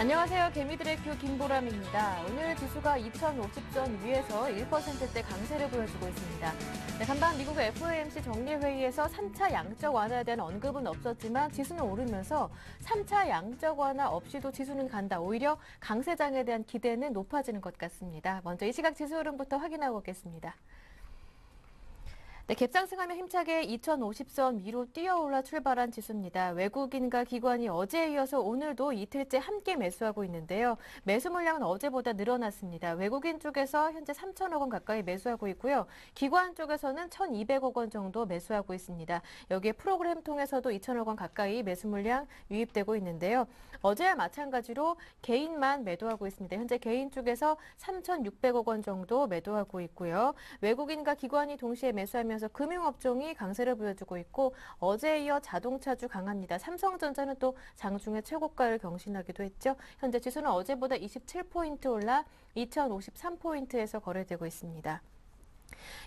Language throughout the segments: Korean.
안녕하세요. 개미들의 큐 김보람입니다. 오늘 지수가 2050선 위에서 1%대 강세를 보여주고 있습니다. 네, 간밤 미국 FOMC 정례회의에서 3차 양적 완화에 대한 언급은 없었지만 지수는 오르면서 3차 양적 완화 없이도 지수는 간다. 오히려 강세장에 대한 기대는 높아지는 것 같습니다. 먼저 이 시각 지수 흐름부터 확인하고 오겠습니다. 네, 갭상승하며 힘차게 2050선 위로 뛰어올라 출발한 지수입니다. 외국인과 기관이 어제에 이어서 오늘도 이틀째 함께 매수하고 있는데요. 매수 물량은 어제보다 늘어났습니다. 외국인 쪽에서 현재 3천억 원 가까이 매수하고 있고요. 기관 쪽에서는 1,200억 원 정도 매수하고 있습니다. 여기에 프로그램 통해서도 2천억 원 가까이 매수 물량 유입되고 있는데요. 어제와 마찬가지로 개인만 매도하고 있습니다. 현재 개인 쪽에서 3,600억 원 정도 매도하고 있고요. 외국인과 기관이 동시에 매수하면서 금융업종이 강세를 보여주고 있고 어제에 이어 자동차주 강합니다. 삼성전자는 또 장중에 최고가를 경신하기도 했죠. 현재 지수는 어제보다 27포인트 올라 2,053포인트에서 거래되고 있습니다.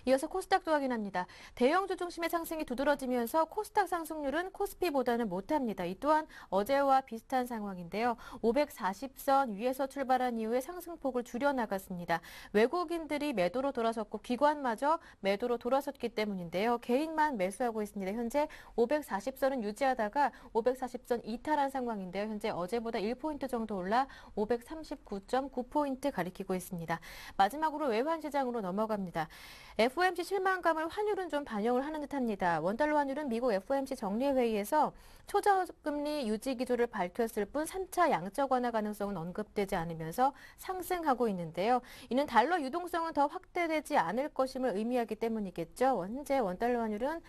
이어서 코스닥도 확인합니다. 대형주 중심의 상승이 두드러지면서 코스닥 상승률은 코스피보다는 못합니다. 이 또한 어제와 비슷한 상황인데요. 540선 위에서 출발한 이후에 상승폭을 줄여나갔습니다. 외국인들이 매도로 돌아섰고 기관마저 매도로 돌아섰기 때문인데요. 개인만 매수하고 있습니다. 현재 540선은 유지하다가 540선 이탈한 상황인데요. 현재 어제보다 1포인트 정도 올라 539.9포인트 가리키고 있습니다. 마지막으로 외환시장으로 넘어갑니다. FOMC 실망감을 환율은 좀 반영을 하는 듯합니다. 원달러 환율은 미국 FOMC 정례회의에서 초저금리 유지 기조를 밝혔을 뿐 3차 양적 완화 가능성은 언급되지 않으면서 상승하고 있는데요. 이는 달러 유동성은 더 확대되지 않을 것임을 의미하기 때문이겠죠. 현재 원달러 환율은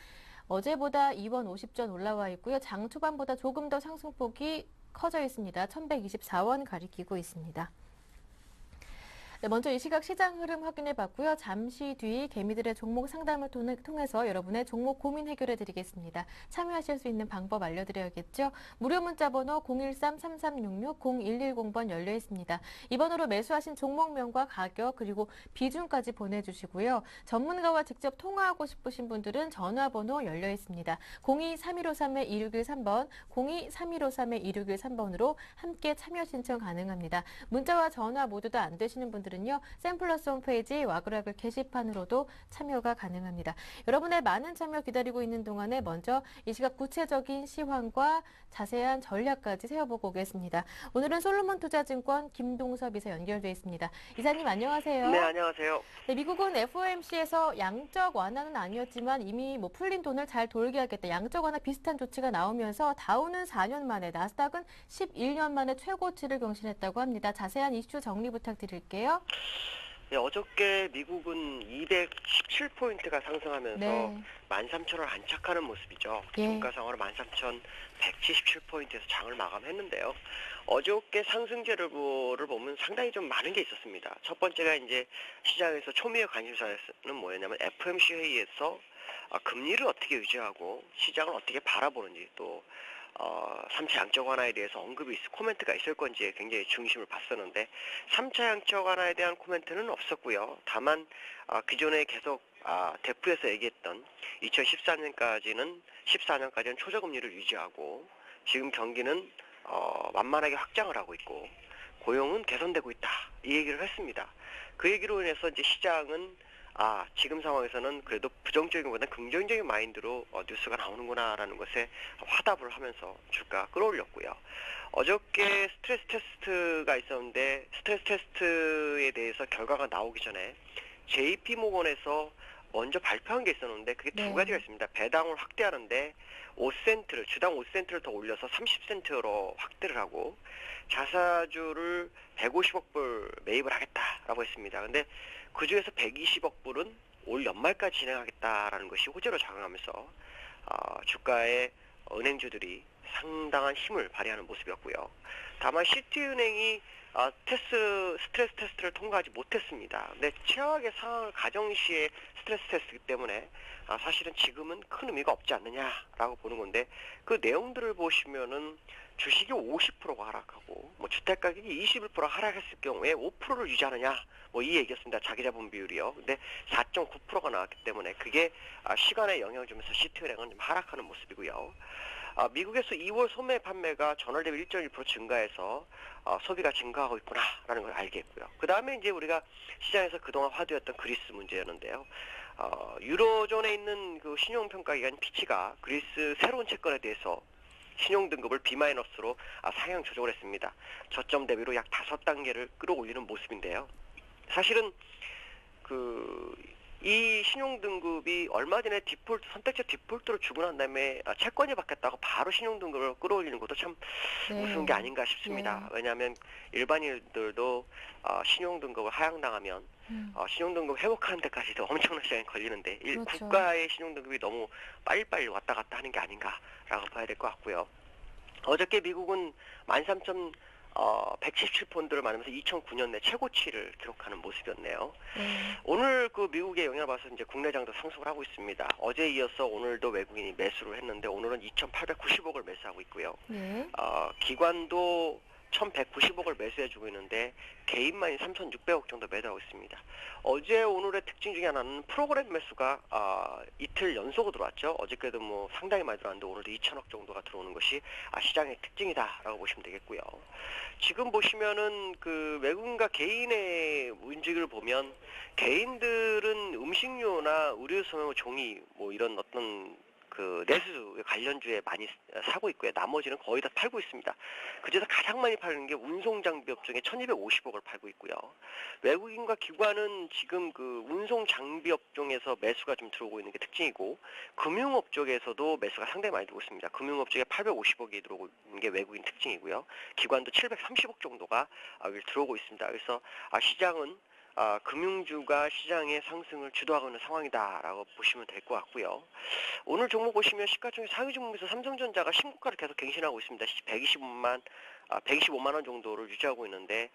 어제보다 2원 50전 올라와 있고요. 장 초반보다 조금 더 상승폭이 커져 있습니다. 1,124원 가리키고 있습니다. 네, 먼저 이 시각 시장 흐름 확인해 봤고요. 잠시 뒤 개미들의 종목 상담을 통해서 여러분의 종목 고민 해결해 드리겠습니다. 참여하실 수 있는 방법 알려드려야겠죠. 무료 문자 번호 013-3366-0110번 열려 있습니다. 이 번호로 매수하신 종목명과 가격 그리고 비중까지 보내주시고요. 전문가와 직접 통화하고 싶으신 분들은 전화번호 열려 있습니다. 02-3153-2613번, 02-3153-2613번으로 함께 참여 신청 가능합니다. 문자와 전화 모두 다 안 되시는 분들은요. 샘플러스 홈페이지 와그라글 게시판으로도 참여가 가능합니다. 여러분의 많은 참여 기다리고 있는 동안에 먼저 이 시각 구체적인 시황과 자세한 전략까지 세워보고 오겠습니다. 오늘은 솔로몬투자증권 김동섭 이사 연결돼 있습니다. 이사님 안녕하세요. 네, 안녕하세요. 네, 미국은 FOMC에서 양적 완화는 아니었지만 이미 풀린 돈을 잘 돌게 하겠다. 양적 완화 비슷한 조치가 나오면서 다우는 4년 만에 나스닥은 11년 만에 최고치를 경신했다고 합니다. 자세한 이슈 정리 부탁드릴게요. 네, 어저께 미국은 217포인트가 상승하면서 네. 13,000원 안착하는 모습이죠. 예. 종가상으로 13,177포인트에서 장을 마감했는데요. 어저께 상승세를 보면 상당히 좀 많은 게 있었습니다. 첫 번째가 이제 시장에서 초미의 관심사는 뭐였냐면 FOMC 회의에서 금리를 어떻게 유지하고 시장을 어떻게 바라보는지 또 3차 양적 완화에 대해서 코멘트가 있을 건지에 굉장히 중심을 봤었는데 3차 양적 완화에 대한 코멘트는 없었고요. 다만 기존에 계속 대프에서 얘기했던 2014년까지는 초저금리를 유지하고 지금 경기는 만만하게 확장을 하고 있고 고용은 개선되고 있다. 이 얘기를 했습니다. 그 얘기로 인해서 이제 시장은 지금 상황에서는 그래도 부정적인보다 긍정적인 마인드로 뉴스가 나오는구나라는 것에 화답을 하면서 주가 끌어올렸고요. 어저께 스트레스 테스트가 있었는데 스트레스 테스트에 대해서 결과가 나오기 전에 JP모건에서 먼저 발표한 게 있었는데 그게 두 가지가 있습니다. 배당을 확대하는데 5센트를 주당 5센트를 더 올려서 30센트로 확대를 하고 자사주를 150억 불 매입을 하겠다라고 했습니다. 근데 그 중에서 120억 불은 올 연말까지 진행하겠다라는 것이 호재로 작용하면서 주가의 은행주들이 상당한 힘을 발휘하는 모습이었고요. 다만 시티은행이 스트레스 테스트를 통과하지 못했습니다. 근데 최악의 상황을 가정시에 스트레스 테스트이기 때문에 사실은 지금은 큰 의미가 없지 않느냐라고 보는 건데 그 내용들을 보시면은 주식이 50%가 하락하고 주택가격이 21% 하락했을 경우에 5%를 유지하느냐 이 얘기였습니다. 자기자본 비율이요. 근데 4.9%가 나왔기 때문에 그게 시간에 영향을 주면서 시티은행은 좀 하락하는 모습이고요. 미국에서 2월 소매 판매가 전월 대비 1.1% 증가해서 소비가 증가하고 있구나라는 걸 알겠고요. 그 다음에 이제 우리가 시장에서 그동안 화두였던 그리스 문제였는데요. 유로존에 있는 그 신용평가기관 피치가 그리스 새로운 채권에 대해서 신용등급을 B-로 상향 조정을 했습니다. 저점 대비로 약 5단계를 끌어올리는 모습인데요. 사실은 이 신용등급이 얼마 전에 선택적 디폴트로 주고 난 다음에 채권이 바뀌었다고 바로 신용등급을 끌어올리는 것도 참 네. 우스운 게 아닌가 싶습니다. 왜냐하면 일반인들도 신용등급을 하향당하면 신용등급 회복하는 데까지도 엄청난 시간이 걸리는데 그렇죠. 국가의 신용등급이 너무 빨리빨리 왔다 갔다 하는 게 아닌가라고 봐야 될 것 같고요. 어저께 미국은 13,177폰드를 만들면서 2009년 내 최고치를 기록하는 모습이었네요. 오늘 그 미국의 영향을 봐서 이제 국내장도 상승을 하고 있습니다. 어제에 이어서 오늘도 외국인이 매수를 했는데 오늘은 2,890억을 매수하고 있고요. 네. 기관도 1,190억을 매수해주고 있는데 개인만이 3,600억 정도 매도하고 있습니다. 어제 오늘의 특징 중에 하나는 프로그램 매수가 이틀 연속으로 들어왔죠. 어저께도 뭐 상당히 많이 들어왔는데 오늘도 2,000억 정도가 들어오는 것이 시장의 특징이다라고 보시면 되겠고요. 지금 보시면은 그 외국인과 개인의 움직임을 보면 개인들은 음식료나 의료소매, 종이 뭐 이런 어떤 그 내수 관련주에 많이 사고 있고요. 나머지는 거의 다 팔고 있습니다. 그중에서 가장 많이 파는 게 운송장비 업종에 1,250억을 팔고 있고요. 외국인과 기관은 지금 그 운송장비 업종에서 매수가 좀 들어오고 있는 게 특징이고 금융업 쪽에서도 매수가 상당히 많이 들어오고 있습니다. 금융업 쪽에 850억이 들어오고 있는 게 외국인 특징이고요. 기관도 730억 정도가 들어오고 있습니다. 그래서 시장은 금융주가 시장의 상승을 주도하고 있는 상황이다라고 보시면 될 것 같고요. 오늘 종목 보시면 시가총액 상위 종목에서 삼성전자가 신고가를 계속 갱신하고 있습니다. 125만 원 정도를 유지하고 있는데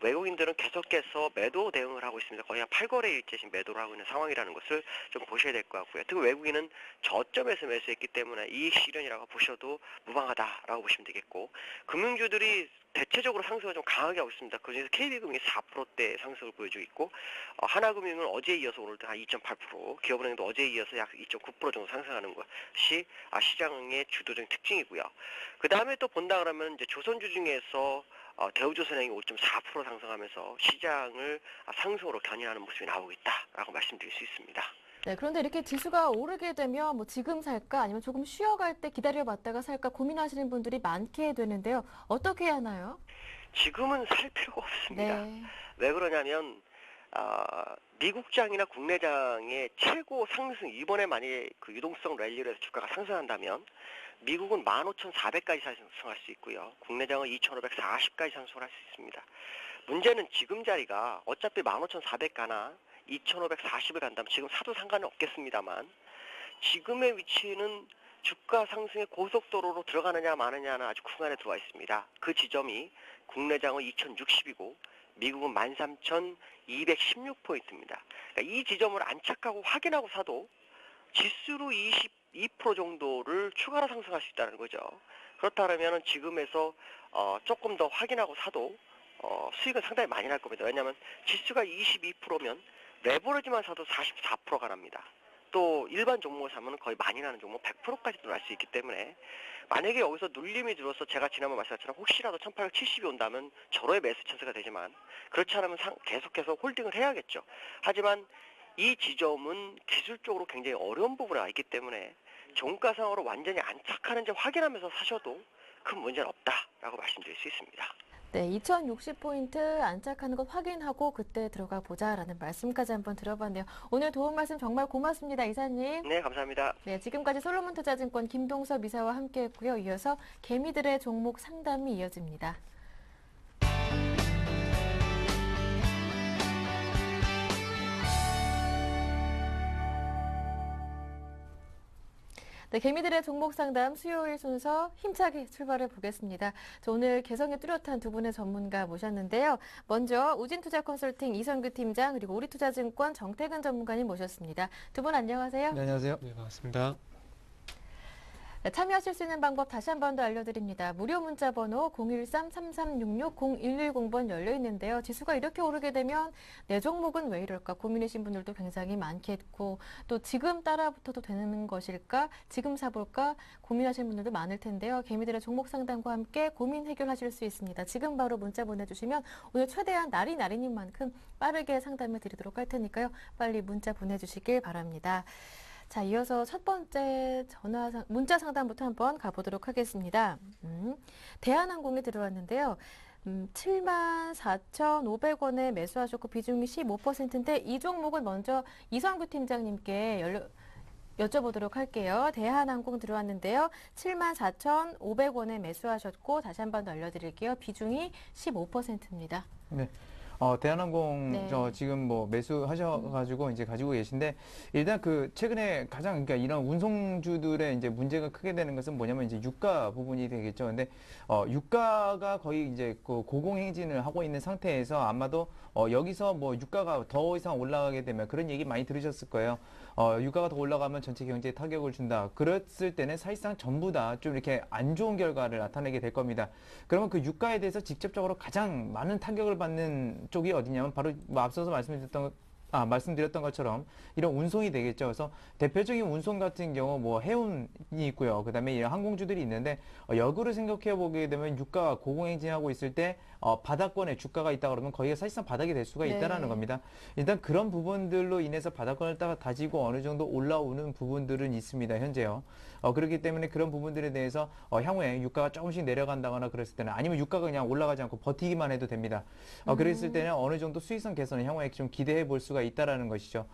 외국인들은 계속해서 매도 대응을 하고 있습니다. 거의 한 8거래일째 지금 매도를 하고 있는 상황이라는 것을 좀 보셔야 될 것 같고요. 특히 외국인은 저점에서 매수했기 때문에 이익 실현이라고 보셔도 무방하다라고 보시면 되겠고 금융주들이 대체적으로 상승을 좀 강하게 하고 있습니다. 그중에서 KB금융이 4%대 상승을 보여주고 있고 하나금융은 어제에 이어서 오늘도 한 2.8%, 기업은행도 어제에 이어서 약 2.9% 정도 상승하는 것이 시장의 주도적인 특징이고요. 그 다음에 또 본다 그러면 이제 조선주 중에서 대우조선행이 5.4% 상승하면서 시장을 상승으로 견인하는 모습이 나오고 있다라고 말씀드릴 수 있습니다. 네, 그런데 이렇게 지수가 오르게 되면 뭐 지금 살까 아니면 조금 쉬어갈 때 기다려봤다가 살까 고민하시는 분들이 많게 되는데요. 어떻게 해야 하나요? 지금은 살 필요가 없습니다. 네. 왜 그러냐면 미국장이나 국내장의 최고 상승, 이번에 만약에 그 유동성 랠리로 해서 주가가 상승한다면 미국은 15,400까지 상승할 수 있고요. 국내장은 2,540까지 상승을 할 수 있습니다. 문제는 지금 자리가 어차피 15,400 가나 2,540을 간다면 지금 사도 상관은 없겠습니다만 지금의 위치는 주가 상승의 고속도로로 들어가느냐 마느냐는 아주 구간에 들어와 있습니다. 그 지점이 국내장은 2,060이고 미국은 13,216포인트입니다. 그러니까 이 지점을 안착하고 확인하고 사도 지수로 22% 정도를 추가로 상승할 수 있다는 거죠. 그렇다면 지금에서 조금 더 확인하고 사도 수익은 상당히 많이 날 겁니다. 왜냐하면 지수가 22%면 레버리지만 사도 44%가 납니다. 또 일반 종목을 사면 거의 많이 나는 종목 100%까지도 날 수 있기 때문에 만약에 여기서 눌림이 들어서 제가 지난번 말씀드렸처럼 혹시라도 1870이 온다면 절호의 매수 찬스가 되지만 그렇지 않으면 계속해서 홀딩을 해야겠죠. 하지만 이 지점은 기술적으로 굉장히 어려운 부분이 있기 때문에 종가상으로 완전히 안착하는지 확인하면서 사셔도 큰 문제는 없다라고 말씀드릴 수 있습니다. 네, 2060포인트 안착하는 것 확인하고 그때 들어가 보자라는 말씀까지 한번 들어봤네요. 오늘 도움 말씀 정말 고맙습니다, 이사님. 네, 감사합니다. 네, 지금까지 솔로몬투자증권 김동섭 이사와 함께했고요. 이어서 개미들의 종목 상담이 이어집니다. 네, 개미들의 종목 상담 수요일 순서 힘차게 출발해 보겠습니다. 오늘 개성이 뚜렷한 두 분의 전문가 모셨는데요. 먼저 우진투자 컨설팅 이선규 팀장 그리고 우리투자증권 정태근 전문가님 모셨습니다. 두 분 안녕하세요. 네, 안녕하세요. 네, 반갑습니다. 네, 참여하실 수 있는 방법 다시 한 번 더 알려드립니다. 무료 문자 번호 013-3366-0110번 열려 있는데요. 지수가 이렇게 오르게 되면 내 종목은 왜 이럴까 고민이신 분들도 굉장히 많겠고 또 지금 따라붙어도 되는 것일까? 지금 사볼까? 고민하시는 분들도 많을 텐데요. 개미들의 종목 상담과 함께 고민 해결하실 수 있습니다. 지금 바로 문자 보내주시면 오늘 최대한 나리님 만큼 빠르게 상담을 드리도록 할 테니까요. 빨리 문자 보내주시길 바랍니다. 자, 이어서 첫 번째 문자 상담부터 한번 가보도록 하겠습니다. 대한항공에 들어왔는데요. 74,500원에 매수하셨고 비중이 15%인데 이 종목은 먼저 이성규 팀장님께 여쭤보도록 할게요. 대한항공 들어왔는데요. 74,500원에 매수하셨고 다시 한 번 더 알려드릴게요. 비중이 15%입니다. 네. 대한항공 네. 지금 뭐 매수하셔가지고 이제 가지고 계신데 일단 그 최근에 가장 그러니까 이런 운송주들의 이제 문제가 크게 되는 것은 뭐냐면 이제 유가 부분이 되겠죠. 근데 유가가 거의 이제 그 고공행진을 하고 있는 상태에서 아마도 여기서 뭐 유가가 더 이상 올라가게 되면 그런 얘기 많이 들으셨을 거예요. 유가가 더 올라가면 전체 경제에 타격을 준다. 그랬을 때는 사실상 전부 다 좀 이렇게 안 좋은 결과를 나타내게 될 겁니다. 그러면 그 유가에 대해서 직접적으로 가장 많은 타격을 받는 쪽이 어디냐면 바로 뭐 앞서서 말씀드렸던 것처럼 이런 운송이 되겠죠. 그래서 대표적인 운송 같은 경우 뭐 해운이 있고요. 그다음에 이런 항공주들이 있는데 역으로 생각해 보게 되면 유가가 고공행진하고 있을 때 바닥권에 주가가 있다 그러면 거기가 사실상 바닥이 될 수가 있다라는 겁니다. 일단 그런 부분들로 인해서 바닥권을 다지고 어느 정도 올라오는 부분들은 있습니다. 현재요. 그렇기 때문에 그런 부분들에 대해서 향후에 유가가 조금씩 내려간다거나 그랬을 때는 아니면 유가가 그냥 올라가지 않고 버티기만 해도 됩니다. 그랬을 때는 어느 정도 수익성 개선을 향후에 좀 기대해 볼 수가 있다라는 것이죠.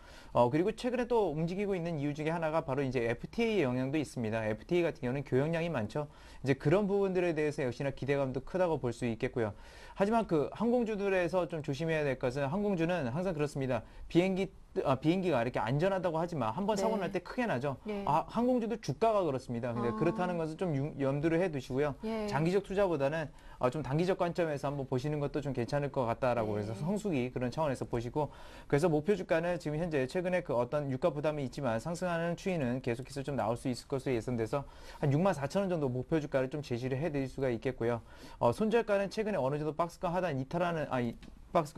그리고 최근에 또 움직이고 있는 이유 중에 하나가 바로 이제 FTA의 영향도 있습니다. FTA 같은 경우는 교역량이 많죠. 이제 그런 부분들에 대해서 역시나 기대감도 크다고 볼 수 있겠고요. 하지만 그 항공주들에서 좀 조심해야 될 것은 항공주는 항상 그렇습니다. 비행기가 이렇게 안전하다고 하지만 한번 사고 날 때 크게 나죠. 네. 항공주도 주가가 그렇습니다. 근데 그렇다는 것을 좀 염두를 해 두시고요. 예. 장기적 투자보다는 좀 단기적 관점에서 한번 보시는 것도 좀 괜찮을 것 같다라고 네. 해서 성수기 그런 차원에서 보시고 그래서 목표 주가는 지금 현재 최근에 그 어떤 유가 부담이 있지만 상승하는 추이는 계속해서 좀 나올 수 있을 것으로 예상돼서 한 64,000원 정도 목표 주가를 좀 제시를 해 드릴 수가 있겠고요. 손절가는 최근에 어느 정도 박스권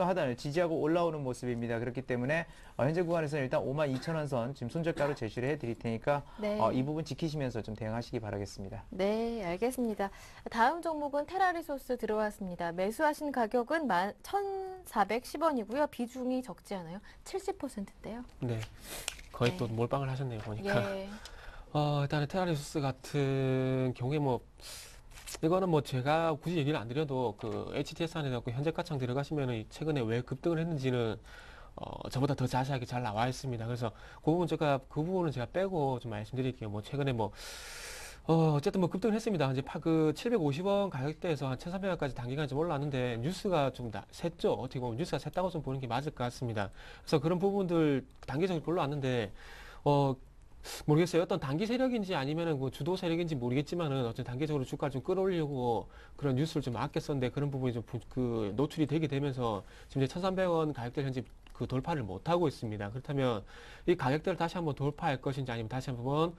하단을 지지하고 올라오는 모습입니다. 그렇기 때문에 현재 구간에서는 일단 52,000원 선 지금 손절가로 제시를 해드릴 테니까 네. 이 부분 지키시면서 좀 대응하시기 바라겠습니다. 네, 알겠습니다. 다음 종목은 테라리소스 들어왔습니다. 매수하신 가격은 1,410원이고요. 비중이 적지 않아요? 70%인데요. 네. 거의 네. 또 몰빵을 하셨네요, 보니까. 예. 일단은 테라리소스 같은 경우에 이거는 제가 굳이 얘기를 안 드려도 그 HTS 안에 그 현재 가창 들어가시면은 최근에 왜 급등을 했는지는 저보다 더 자세하게 잘 나와 있습니다. 그래서 그 부분은 제가 빼고 좀 말씀드릴게요. 최근에 어쨌든 급등을 했습니다. 이제 그 750원 가격대에서 한 1,300원까지 단기간에 좀 올랐는데 뉴스가 좀 샜죠. 어떻게 보면 뉴스가 샜다고 좀 보는 게 맞을 것 같습니다. 그래서 그런 부분들 단기적으로 올라왔는데 모르겠어요. 어떤 단기 세력인지 아니면은 주도 세력인지 모르겠지만은 어쨌든 단기적으로 주가를 좀 끌어올리려고 그런 뉴스를 좀 아꼈었는데 그런 부분이 좀 노출이 되게 되면서 지금 이제 1,300원 가격대 현재 그 돌파를 못 하고 있습니다. 그렇다면 이 가격대를 다시 한번 돌파할 것인지 아니면 다시 한번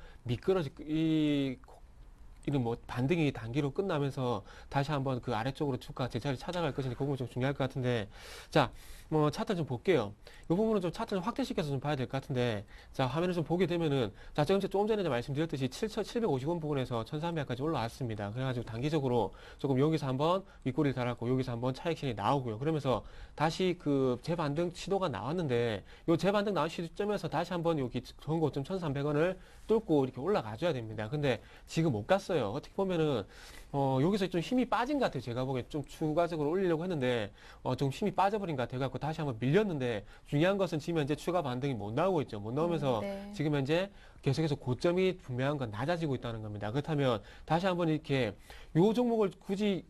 이런 반등이 단기로 끝나면서 다시 한번 그 아래쪽으로 주가 제자리 찾아갈 것인지 그 부분 좀 중요할 것 같은데 자, 차트 좀 볼게요. 이 부분은 좀 차트 좀 확대시켜서 좀 봐야 될 것 같은데 자, 화면을 좀 보게 되면은 자, 조금 전에 말씀드렸듯이 7,750원 부분에서 1,300까지 올라왔습니다. 그래가지고 단기적으로 조금 여기서 한번 윗꼬리를 달았고 여기서 한번 차익실이 나오고요. 그러면서 다시 그 재반등 시도가 나왔는데 요 재반등 나온 시점에서 다시 한번 여기 전고점 1,300원을 뚫고 이렇게 올라가줘야 됩니다. 근데 지금 못 갔어요. 어떻게 보면은 여기서 좀 힘이 빠진 것 같아요. 제가 보기엔 좀 추가적으로 올리려고 했는데 좀 힘이 빠져버린 것 같아요. 다시 한번 밀렸는데 중요한 것은 지금 현재 추가 반등이 못 나오고 있죠. 못 나오면서 네. 지금 현재 계속해서 고점이 분명한 건 낮아지고 있다는 겁니다. 그렇다면 다시 한번 이렇게 요 종목을 굳이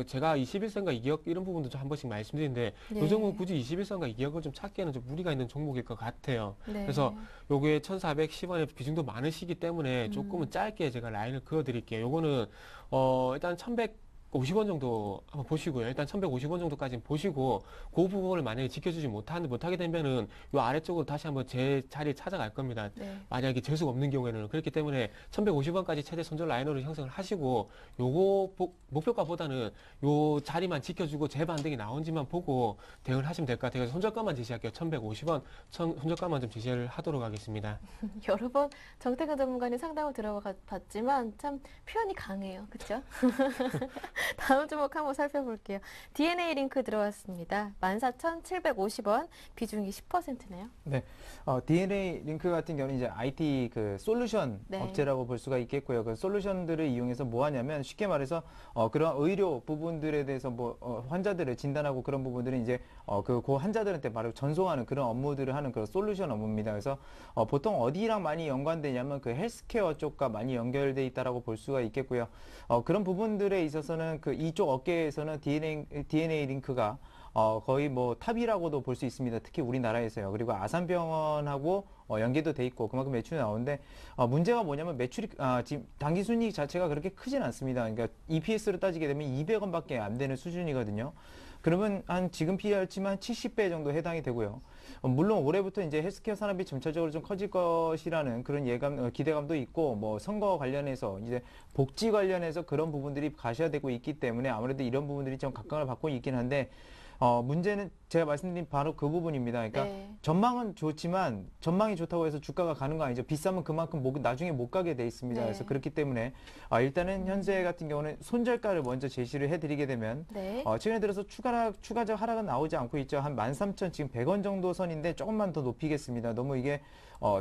제가 21선과 2억 이런 부분도 좀 한 번씩 말씀드리는데 네. 요 종목은 굳이 21선과 2억을 좀 찾기에는 좀 무리가 있는 종목일 것 같아요. 네. 그래서 요게 1,410원의 비중도 많으시기 때문에 조금은 짧게 제가 라인을 그어드릴게요. 요거는 일단 50원 정도 한번 보시고요. 일단 1150원 정도까지 보시고 그 부분을 만약에 지켜주지 못하게 되면은 요 아래쪽으로 다시 한번 제 자리에 찾아갈 겁니다. 네. 만약에 재수가 없는 경우에는. 그렇기 때문에 1150원까지 최대 손절 라인으로 형성을 하시고 요거 목표가보다는 요 자리만 지켜주고 재반등이 나온지만 보고 대응을 하시면 될 것 같아요. 그래서 손절가만 제시할게요. 1150원 손절가만 좀 제시를 하도록 하겠습니다. 여러 번 정태근 전문가님 상담을 들어봤지만 참 표현이 강해요. 그렇죠? 다음 종목 한번 살펴볼게요. DNA 링크 들어왔습니다. 14,750원, 비중이 10%네요. 네, DNA 링크 같은 경우는 이제 IT 그 솔루션 네. 업체라고 볼 수가 있겠고요. 그 솔루션들을 이용해서 뭐 하냐면 쉽게 말해서 그런 의료 부분들에 대해서 환자들을 진단하고 그런 부분들은 이제 그 환자들한테 바로 전송하는 그런 업무들을 하는 그런 솔루션 업무입니다. 그래서 보통 어디랑 많이 연관되냐면 그 헬스케어 쪽과 많이 연결돼 있다라고 볼 수가 있겠고요. 그런 부분들에 있어서는 그 이쪽 업계에서는 DNA 링크가 거의 뭐 탑이라고도 볼 수 있습니다. 특히 우리나라에서요. 그리고 아산병원하고 연계도 돼 있고 그만큼 매출이 나오는데 문제가 뭐냐면 매출이 지금 당기순이익 자체가 그렇게 크진 않습니다. 그러니까 EPS로 따지게 되면 200원밖에 안 되는 수준이거든요. 그러면 지금 PER 치면 70배 정도 해당이 되고요. 물론 올해부터 이제 헬스케어 산업이 점차적으로 좀 커질 것이라는 그런 기대감도 있고, 뭐 선거 관련해서 이제 복지 관련해서 그런 부분들이 가셔야되고 있기 때문에 아무래도 이런 부분들이 좀 각광을 받고 있긴 한데, 문제는 제가 말씀드린 바로 그 부분입니다. 그러니까 네. 전망은 좋지만 전망이 좋다고 해서 주가가 가는 거 아니죠. 비싸면 그만큼 나중에 못 가게 돼 있습니다. 네. 그래서 그렇기 때문에 일단은 현재 같은 경우는 손절가를 먼저 제시를 해드리게 되면 네. 최근에 들어서 추가적 하락은 나오지 않고 있죠. 한 13,000 지금 100원 정도 선인데 조금만 더 높이겠습니다. 너무 이게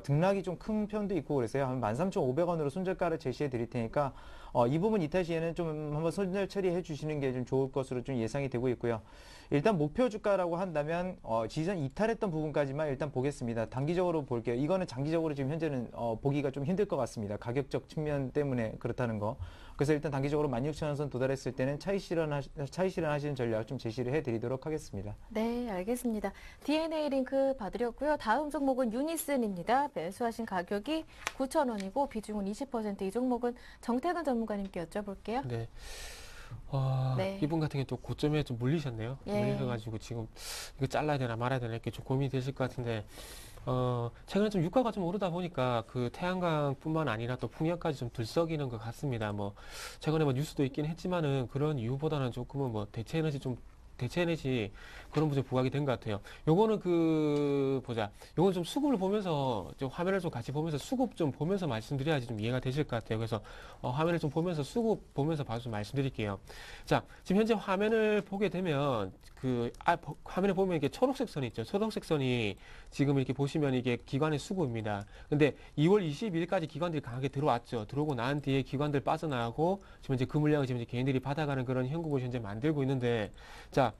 등락이 좀 큰 편도 있고 그래서요. 한 13,500원으로 손절가를 제시해 드릴 테니까 이 부분 이탈 시에는 좀 한번 손절 처리해 주시는 게 좀 좋을 것으로 좀 예상이 되고 있고요. 일단 목표 주가라고 한다면 지지선 이탈했던 부분까지만 일단 보겠습니다. 단기적으로 볼게요. 이거는 장기적으로 지금 현재는 보기가 좀 힘들 것 같습니다. 가격적 측면 때문에 그렇다는 거. 그래서 일단 단기적으로 16,000원 선 도달했을 때는 차익 실현하시는 전략 좀 제시를 해드리도록 하겠습니다. 네, 알겠습니다. DNA 링크 봐드렸고요. 다음 종목은 유니슨입니다. 매수하신 가격이 9,000원이고 비중은 20%. 이 종목은 정태근 전문가님께 여쭤볼게요. 네. 네. 이분 같은 경우 또 고점에 좀 물리셨네요. 예. 물리셔가지고 지금 이거 잘라야 되나 말아야 되나 이렇게 좀 고민이 되실 것 같은데, 최근에 좀 유가가 좀 오르다 보니까 그 태양광뿐만 아니라 또 풍력까지 좀 들썩이는 것 같습니다. 뭐 최근에 뭐 뉴스도 있긴 했지만은 그런 이유보다는 조금은 뭐 대체 에너지 그런 부분에 부각이 된 것 같아요. 요거는 요건 좀 수급을 보면서 좀 화면을 좀 같이 보면서 수급 좀 보면서 말씀드려야지 좀 이해가 되실 것 같아요. 그래서 화면을 좀 보면서 수급 보면서 봐서 좀 말씀드릴게요. 자, 지금 현재 화면을 보게 되면 화면에 보면 이게 초록색 선이 있죠. 초록색 선이 지금 이렇게 보시면 이게 기관의 수급입니다. 근데 2월 22일까지 기관들이 강하게 들어왔죠. 들어오고 난 뒤에 기관들 빠져나가고 지금 이제 그 물량을 지금 이제 개인들이 받아가는 그런 형국을 현재 만들고 있는데, 자,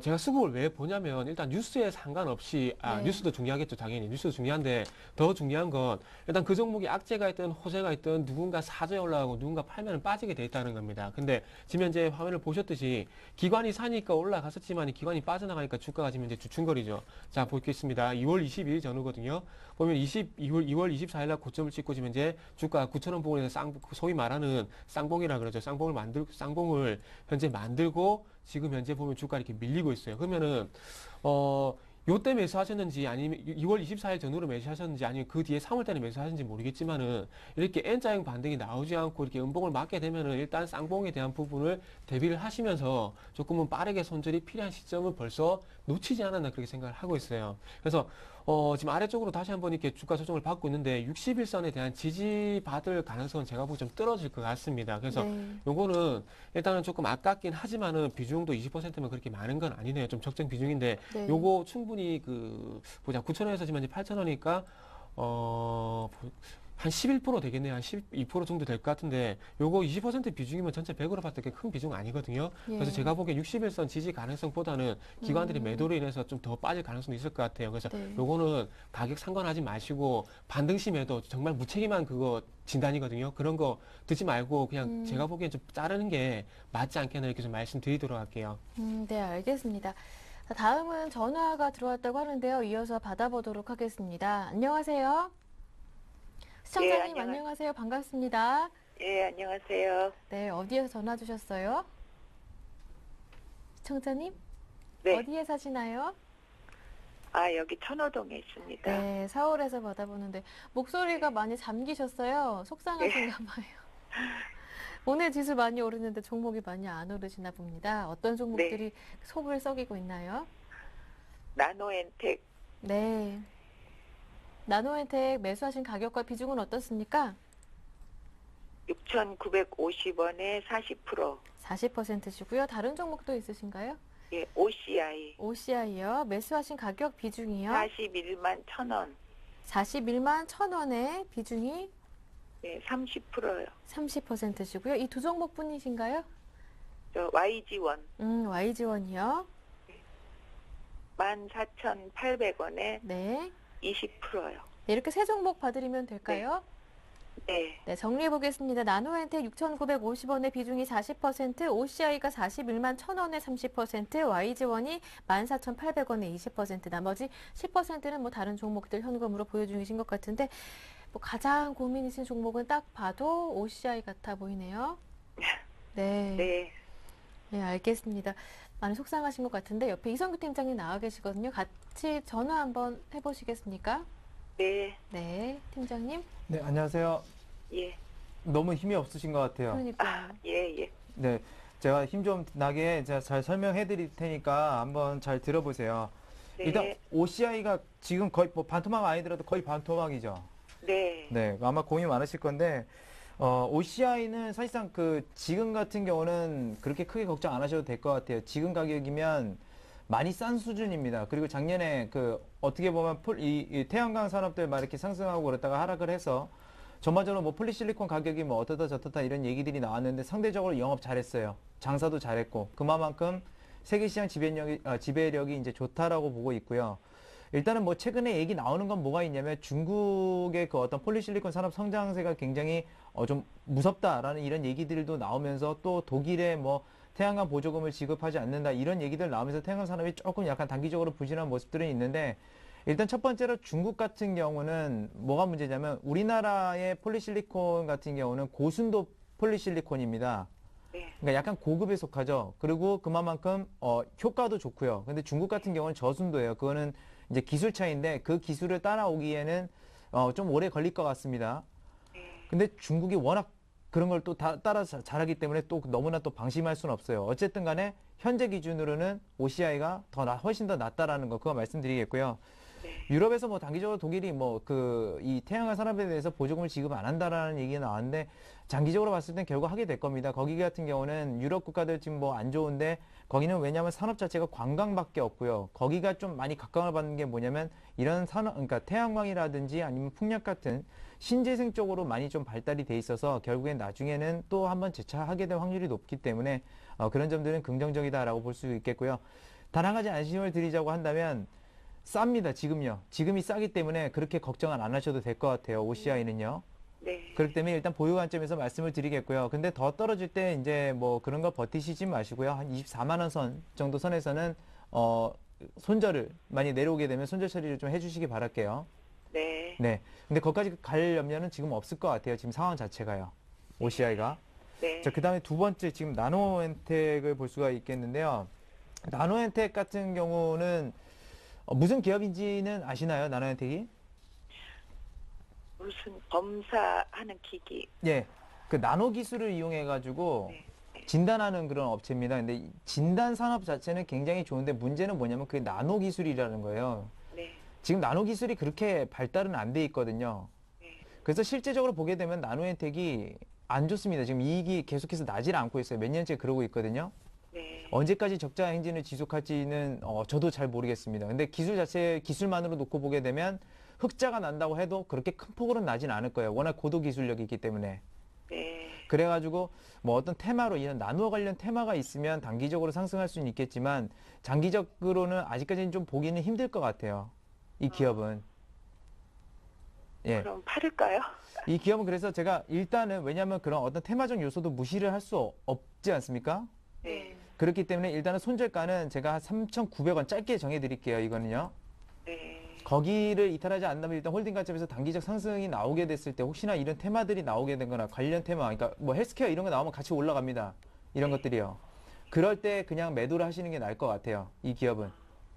제가 수급을 왜 보냐면 일단 뉴스에 상관없이 네. 뉴스도 중요하겠죠. 당연히 뉴스도 중요한데 더 중요한 건 일단 그 종목이 악재가 있든 호재가 있든 누군가 사저에 올라가고 누군가 팔면 빠지게 돼 있다는 겁니다. 근데 지금 현재 화면을 보셨듯이 기관이 사니까 올라갔었지만 기관이 빠져나가니까 주가가 지금 이제 주춤거리죠. 자, 보겠습니다. 2월 22일 전후거든요. 보면 2월 24일 날 고점을 찍고 지금 이제 주가 9,000원 부근에서 소위 말하는 쌍봉이라 그러죠. 쌍봉을 현재 만들고 지금 현재 보면 주가 이렇게 밀리고 있어요. 그러면은 요때 매수하셨는지 아니면 2월 24일 전후로 매수하셨는지 아니면 그 뒤에 3월 달에 매수하셨는지 모르겠지만은 이렇게 N자형 반등이 나오지 않고 이렇게 음봉을 맞게 되면은 일단 쌍봉에 대한 부분을 대비를 하시면서 조금은 빠르게 손절이 필요한 시점을 벌써 놓치지 않았나 그렇게 생각을 하고 있어요. 그래서 지금 아래쪽으로 다시 한번 이렇게 주가 조정을 받고 있는데 61선에 대한 지지받을 가능성은 제가 보기 좀 떨어질 것 같습니다. 그래서 네. 요거는 일단은 조금 아깝긴 하지만은 비중도 20%면 그렇게 많은 건 아니네요. 좀 적정 비중인데 네. 요거 충분히 9,000원에서 지금 이제 8,000원이니까 한 11% 되겠네요. 한 12% 정도 될 것 같은데 요거 20% 비중이면 전체 100으로 봤을 때 큰 비중 아니거든요. 예. 그래서 제가 보기엔 61선 지지 가능성보다는 기관들이 매도로 인해서 좀 더 빠질 가능성도 있을 것 같아요. 그래서 네. 요거는 가격 상관하지 마시고 반등 심에도 정말 무책임한 그거 진단이거든요. 그런 거 듣지 말고 그냥 제가 보기엔 좀 자르는 게 맞지 않겠나 이렇게 좀 말씀드리도록 할게요. 네, 알겠습니다. 자, 다음은 전화가 들어왔다고 하는데요. 이어서 받아보도록 하겠습니다. 안녕하세요. 시청자님 예, 안녕하세요. 반갑습니다. 예, 안녕하세요. 네, 어디에서 전화 주셨어요? 시청자님? 네. 어디에 사시나요? 아, 여기 천호동에 있습니다. 네, 서울에서 받아보는데 목소리가 많이 잠기셨어요. 속상하신가 봐요. 오늘 지수 많이 오르는데 종목이 많이 안 오르시나 봅니다. 어떤 종목들이 속을 썩이고 있나요? 나노엔텍 네. 나노엔텍 매수하신 가격과 비중은 어떻습니까? 6,950원에 40%. 40%시고요. 다른 종목도 있으신가요? 예, OCI OCI요. 매수하신 가격 비중이요. 41만 1,000원. 41만 1,000원에 비중이 네, 30%요. 30%시고요. 이 두 종목뿐이신가요? 저 YG원 YG원이요. 14,800원에 네. 20%요. 네, 이렇게 세 종목 봐드리면 될까요? 네. 네, 정리해 보겠습니다. 나노엔텍 6,950원의 비중이 40%, OCI가 41만 1,000원에 30%, YG원이 14,800원에 20%, 나머지 10%는 뭐 다른 종목들 현금으로 보유 중이신 것 같은데 뭐 가장 고민이신 종목은 딱 봐도 OCI 같아 보이네요. 네. 네. 네, 알겠습니다. 많이 속상하신 것 같은데 옆에 이성규 팀장님 나와 계시거든요. 같이 전화 한번 해보시겠습니까? 네. 네, 팀장님. 네, 안녕하세요. 예. 너무 힘이 없으신 것 같아요. 그러니까요. 예, 예. 네, 제가 힘 좀 나게 제가 잘 설명해 드릴 테니까 한번 잘 들어보세요. 네. 일단 OCI가 지금 거의 뭐 반토막 아니더라도 거의 반토막이죠. 네. 네, 아마 고민 많으실 건데 OCI는 사실상 그 지금 같은 경우는 그렇게 크게 걱정 안 하셔도 될 것 같아요. 지금 가격이면 많이 싼 수준입니다. 그리고 작년에 그 어떻게 보면 이 태양광 산업들 막 이렇게 상승하고 그러다가 하락을 해서 전반적으로 뭐 폴리실리콘 가격이 뭐 어떻다 저떻다 이런 얘기들이 나왔는데 상대적으로 영업 잘했어요. 장사도 잘했고 그만큼 세계 시장 지배력이 이제 좋다라고 보고 있고요. 일단은 뭐 최근에 얘기 나오는 건 뭐가 있냐면 중국의 그 어떤 폴리실리콘 산업 성장세가 굉장히 좀 무섭다라는 이런 얘기들도 나오면서 또 독일의 뭐 태양광 보조금을 지급하지 않는다 이런 얘기들 나오면서 태양광 산업이 조금 약간 단기적으로 부진한 모습들은 있는데 일단 첫 번째로 중국 같은 경우는 뭐가 문제냐면 우리나라의 폴리실리콘 같은 경우는 고순도 폴리실리콘입니다. 네. 그러니까 약간 고급에 속하죠. 그리고 그만큼 효과도 좋고요. 근데 중국 같은 경우는 저순도예요. 그거는 이제 기술 차이인데 그 기술을 따라오기에는 좀 오래 걸릴 것 같습니다. 근데 중국이 워낙 그런 걸 또 따라 잘하기 때문에 또 너무나 또 방심할 수는 없어요. 어쨌든 간에 현재 기준으로는 OCI가 훨씬 더 낫다라는 거 그거 말씀드리겠고요. 유럽에서 뭐 단기적으로 독일이 뭐 이 태양광 산업에 대해서 보조금을 지급 안 한다라는 얘기가 나왔는데 장기적으로 봤을 땐 결국 하게 될 겁니다. 거기 같은 경우는 유럽 국가들 지금 뭐 안 좋은데 거기는 왜냐하면 산업 자체가 관광밖에 없고요. 거기가 좀 많이 각광을 받는 게 뭐냐면 이런 산업, 그러니까 태양광이라든지 아니면 풍력 같은 신재생 쪽으로 많이 좀 발달이 돼 있어서 결국엔 나중에는 또 한번 재차하게 될 확률이 높기 때문에 그런 점들은 긍정적이다라고 볼 수 있겠고요. 단 한 가지 안심을 드리자고 한다면 쌉니다. 지금요. 지금이 싸기 때문에 그렇게 걱정은 안 하셔도 될 것 같아요. OCI는요. 네. 그렇기 때문에 일단 보유 관점에서 말씀을 드리겠고요. 근데 더 떨어질 때 이제 뭐 그런 거 버티시지 마시고요. 한 24만 원 선 정도 선에서는 손절을 많이 내려오게 되면 손절 처리를 좀 해주시기 바랄게요. 네. 네. 근데 거기까지 갈 염려는 지금 없을 것 같아요. 지금 상황 자체가요. OCI가. 네. 자, 그 다음에 두 번째 지금 나노엔텍을 볼 수가 있겠는데요. 나노엔텍 같은 경우는 무슨 기업인지는 아시나요? 나노엔텍이? 무슨 검사하는 기기. 예. 그 나노 기술을 이용해 가지고 진단하는 그런 업체입니다. 근데 이 진단 산업 자체는 굉장히 좋은데 문제는 뭐냐면 그게 나노 기술이라는 거예요. 네. 지금 나노 기술이 그렇게 발달은 안 돼 있거든요. 그래서 실제적으로 보게 되면 나노엔텍이 안 좋습니다. 지금 이익이 계속해서 나질 않고 있어요. 몇 년째 그러고 있거든요. 네. 언제까지 적자 행진을 지속할지는 저도 잘 모르겠습니다. 근데 기술만으로 놓고 보게 되면 흑자가 난다고 해도 그렇게 큰 폭으로는 나진 않을 거예요. 워낙 고도 기술력이 있기 때문에. 네. 그래가지고 뭐 어떤 테마로 이런 나노 관련 테마가 있으면 단기적으로 상승할 수는 있겠지만 장기적으로는 아직까지는 좀 보기는 힘들 것 같아요. 이 기업은. 예. 그럼 팔을까요? 이 기업은 그래서 제가 일단은 왜냐하면 그런 어떤 테마적 요소도 무시를 할 수 없지 않습니까? 네. 그렇기 때문에 일단은 손절가는 제가 한 3,900원 짧게 정해드릴게요. 이거는요. 네. 거기를 이탈하지 않는다면 일단 홀딩 관점에서 단기적 상승이 나오게 됐을 때 혹시나 이런 테마들이 나오게 되거나 관련 테마, 그러니까 뭐 헬스케어 이런 거 나오면 같이 올라갑니다. 이런 것들이요. 그럴 때 그냥 매도를 하시는 게 나을 것 같아요. 이 기업은.